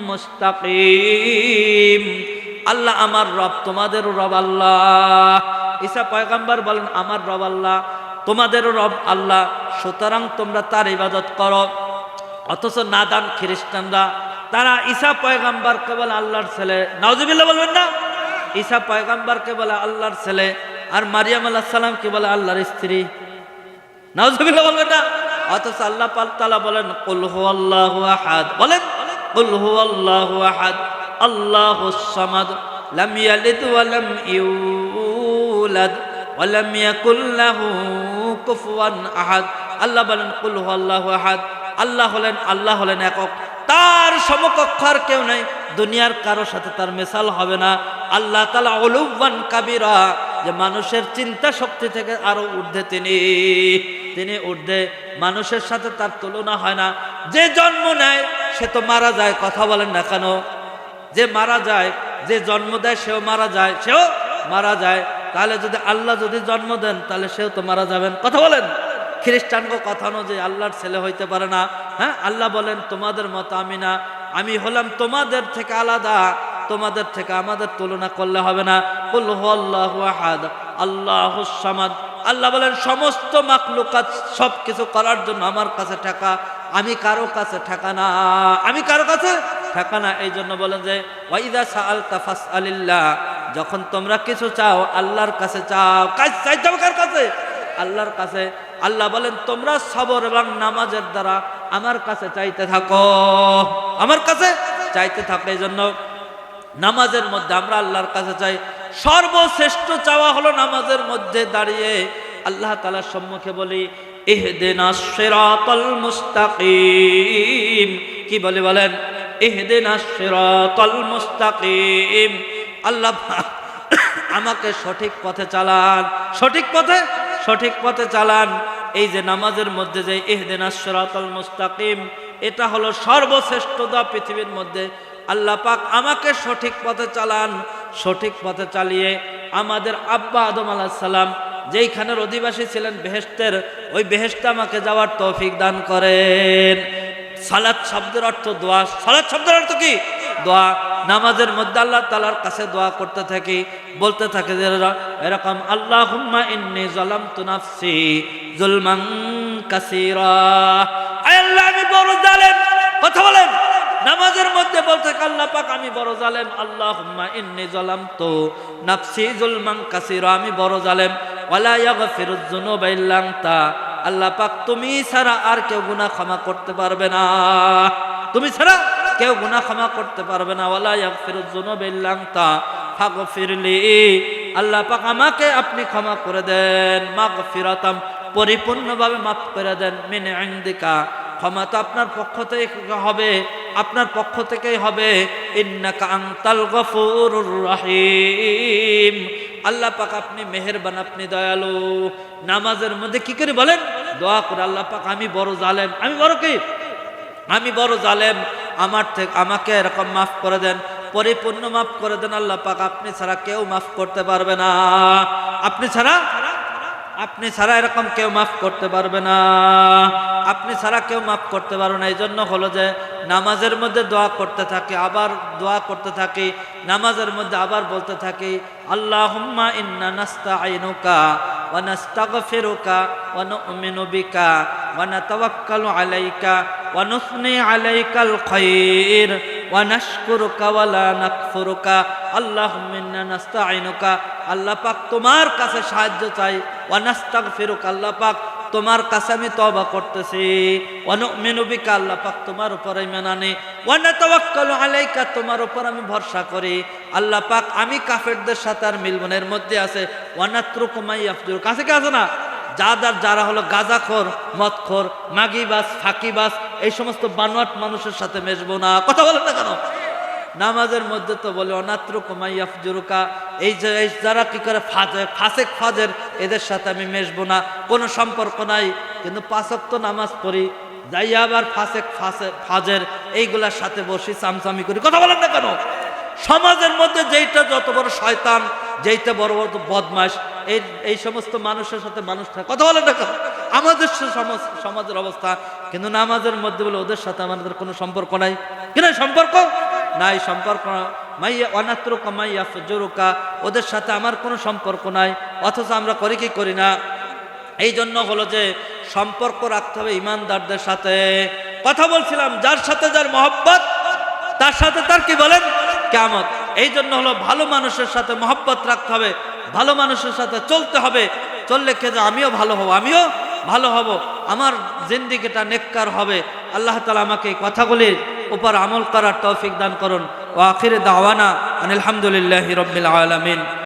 মুস্তাকিম। আল্লাহ আমার রব, তোমাদেরও রব আল্লাহ। ঈসা পয়গম্বর বলেন আমার রব আল্লাহ, তোমাদেরও রব আল্লাহ, সুতরাং তোমরা তার ইবাদত করো। অথচ নাদান খ্রিস্টানরা তারা ঈসা পয়গম্বরকে বলে আল্লাহর ছেলে। নাউজুবিল্লাহ বলবেন না? ঈসা পয়গম্বরকে বলে আল্লাহর ছেলে, আর মারিয়াম আলাইহিস সালামকে বলে আল্লাহর স্ত্রী। নাউজুবিল্লাহ বলবেন না? অথচ আল্লাহ পাক তাআলা বলেন কুল হুয়াল্লাহু আহাদ, বলেন কুল হুয়াল্লাহু আহাদ আল্লাহুস সামাদ লাম ইয়ালিদ ওয়া লাম ইউলাদ ওয়া লাম ইয়াকুল লাহু কুফুয়ান আহাদ। আল্লাহ বলেন কুল হুয়াল্লাহু আহাদ, আল্লাহ হলেন একক, তার সমকক্ষ আর কেউ নাই, দুনিয়ার কারো সাথে তার মেসাল হবে না। আল্লাহ তাআলা উলুওয়ান কাবীরা, যে মানুষের চিন্তা শক্তি থেকে আরো ঊর্ধ্বে তিনি ঊর্ধ্বে, মানুষের সাথে তার তুলনা হয় না। যে জন্ম নেয় সে তো মারা যায়, কথা বলেন না কেন? যে মারা যায় যে জন্ম দেয় সেও মারা যায়, সেও মারা যায়। তাহলে যদি আল্লাহ যদি জন্ম দেন তাহলে সেও তো মারা যাবেন। কথা বলেন। খ্রিস্টানকে কথা অনুযায়ী আল্লাহর ছেলে হইতে পারে না। হ্যাঁ, আল্লাহ বলেন তোমাদের মতো আমি না, আমি হলাম তোমাদের থেকে আলাদা, তোমাদের থেকে আমাদের তুলনা করলে হবে না। কুল হুয়াল্লাহু আহাদ আল্লাহুস সামাদ। আল্লাহ বলেন সমস্ত মাখলুকাত সবকিছু করার জন্য আমার কাছে টাকা, আমি কারো কাছে টাকা না, আমি কারো কাছে টাকা না। এই জন্য বলেন যে ওয়াইদা সাআলতা ফাসআলিল্লাহ, যখন তোমরা কিছু চাও আল্লাহর কাছে চাও। চাইতে হবে কার কাছে? আল্লাহর কাছে। আল্লাহ বলেন তোমরা সবর এবং নামাজের দ্বারা আমার কাছে চাইতে থাকো, আমার কাছে চাইতে থাকো। এই জন্য নামাজের মধ্যে আমরা আল্লাহর কাছে চাই। সর্বশ্রেষ্ঠ চাওয়া হলো নামাজের মধ্যে দাঁড়িয়ে আল্লাহ তাআলার সম্মুখে বলি ইহদিনাস সিরাতাল মুস্তাকিম। কি বলে বলেন? ইহদিনাস সিরাতাল মুস্তাকিম। আল্লাহ আমাকে সঠিক পথে চালান, সঠিক পথে, সঠিক পথে চালান। এই যে নামাজের মধ্যে যে ইহদিনাস সিরাতাল মুস্তাকিম, এটা হলো সর্বশ্রেষ্ঠ দোয়া পৃথিবীর মধ্যে। আল্লাহ পাক আমাকে সঠিক পথে চালান। সঠিক পথে চালিয়ে আমাদের আব্বা আদম আলাইহিস সালাম যেইখানের অধিবাসী ছিলেন বেহেশতের, ওই বেহেশতে আমাকে যাওয়ার তৌফিক দান করেন। সালাত শব্দের অর্থ দোয়া। সালাত শব্দের অর্থ কি? দোয়া। নামাজের মধ্যে আল্লাহ তাআলার কাছে দোয়া করতে থাকি, বলতে থাকে যে এরকম আল্লাহুম্মা ইন্নী যালামতু নাফসি যুলমান কাসীরা। আয় আল্লাহ আমি বড় জালেম। কথা বলেন। নামাজের মধ্যে বলতে আল্লাহ পাক আমি বড় জালেম। আল্লাহুম্মা ইন্নী যালামতু নাফসি যুলমান কাসীরা, আমি বড় জালেম। ওয়ালা ইয়াগফিরুয যুনুবা ইল্লা আনতা। আল্লাহ পাক তুমি ছাড়া আর কেউ গুনাহ ক্ষমা করতে পারবে না, তুমি ছাড়া কেউ গুনাহ ক্ষমা করতে পারবে না। ওয়ালা ইয়াগফিরুয যুনুবা ইল্লা আনতা ফাগফিরলি। আল্লাহ পাক আমাকে আপনি ক্ষমা করে দেন। মাগফিরাতাম, পরিপূর্ণভাবে মাফ করে দেন। মিন ইনদিকা, ক্ষমা তো আপনার পক্ষ থেকে হবে, আপনার পক্ষ থেকেই হবে। ইন্নাকা আনতাল গফুরুর রহিম। আল্লাহ পাক আপনি মেহেরবান, আপনি দয়ালু। নামাজের মধ্যে কি করে বলেন? দোয়া করে আল্লাহ পাক আমি বড় জালেম, আমি বড় কি? আমি বড় জালেম, আমার থেকে আমাকে এরকম মাফ করে দেন, পরিপূর্ণ মাফ করে দেন। আল্লাহ পাক আপনি ছাড়া কেউ মাফ করতে পারবে না, আপনি ছাড়া, আপনি ছাড়া এরকম কেউ মাফ করতে পারবে না, আপনি ছাড়া কেউ মাফ করতে পারবে না। এই জন্য হলো যে নামাজের মধ্যে দোয়া করতে থাকি, আবার দোয়া করতে থাকি, নামাজের মধ্যে আবার বলতে থাকি আল্লাহুম্মা ইন্না নাস্তাঈনুকা ওয়া নাস্তাগফিরুকা ওয়া নু'মিনু বিকা ওয়া নাতাওয়াক্কালু আলাইকা ওয়া নুসনি আলাইকাল খায়র ওয়া নাশকুরুকা ওয়া লা নাকফুরুকা। আল্লাহুম্মা ইন্না নাস্তাঈনুকা, আল্লাহ পাক তোমার কাছে সাহায্য চাই। ওয়া নাস্তাগফিরুকা, আল্লাহ পাক তোমার কাছে আমি তওবা করতেছি। ওয়া নু'মিনু বিকা, আল্লাহ পাক তোমার উপরে ঈমান আনি। ওয়া নাতাওয়াক্কালু আলাইকা, তোমার উপর আমি ভরসা করি। আল্লাহ পাক আমি কাফেরদের সাথে আর মিলবনের মধ্যে আছে। ওয়া নাতরুকু মা ইয়াফজুর, কাছে কি আছে না? যারা হলো গাঁজাখোর, মদখোর, মাগিবাজ, ফাঁকিবাজ, এই সমস্ত বানোয়াট মানুষের সাথে মেশবো না। কথা বলেন না কেন? নামাজের মধ্যে তো বলে অনাত্রুকু মা ইয়াফজুরুকা, এই যে যারা কি করে ফাসেক ফাজের, এদের সাথে আমি মেশবো না, কোনো সম্পর্ক নাই। কিন্তু ৫ ওয়াক্ত নামাজ পড়ি, যাই আবার ফাসেক ফাজের এইগুলার সাথে বসি, চামচামি করি। কথা বলেন না কেন? সমাজের মধ্যে যেইটা যত বড় শয়তান, যেইটা বড় বড় বদমাশ, এই সমস্ত মানুষের সাথে মানুষ থাকে। কথা বলেন না কেন? আমাদের সমাজের অবস্থা। কিন্তু নামাজের মধ্যে বলে ওদের সাথে আমাদের কোনো সম্পর্ক নাই। কিনা সম্পর্ক নাই, সম্পর্ক মাইয়া অনাত্রুকা মাইয়া ফজরুকা, ওদের সাথে আমার কোনো সম্পর্ক নাই। অথচ আমরা করি কি করি না? এই জন্য হলো যে সম্পর্ক রাখতে হবে ইমানদারদের সাথে। কথা বলছিলাম যার সাথে যার মহব্বত, তার সাথে তার কি বলেন কিয়ামত। এই জন্য হলো ভালো মানুষের সাথে মহব্বত রাখতে হবে, ভালো মানুষের সাথে চলতে হবে। চললে কে যে আমিও ভালো হব, আমিও ভালো হব, আমার জিন্দেগিটা নেককার হবে। আল্লাহ তাআলা আমাকে এই কথাগুলির উপর আমল করার তৌফিক দান করুন। ওয়া আখির দাওয়ানা আনিল হামদুলিল্লাহি রাব্বিল আলামিন।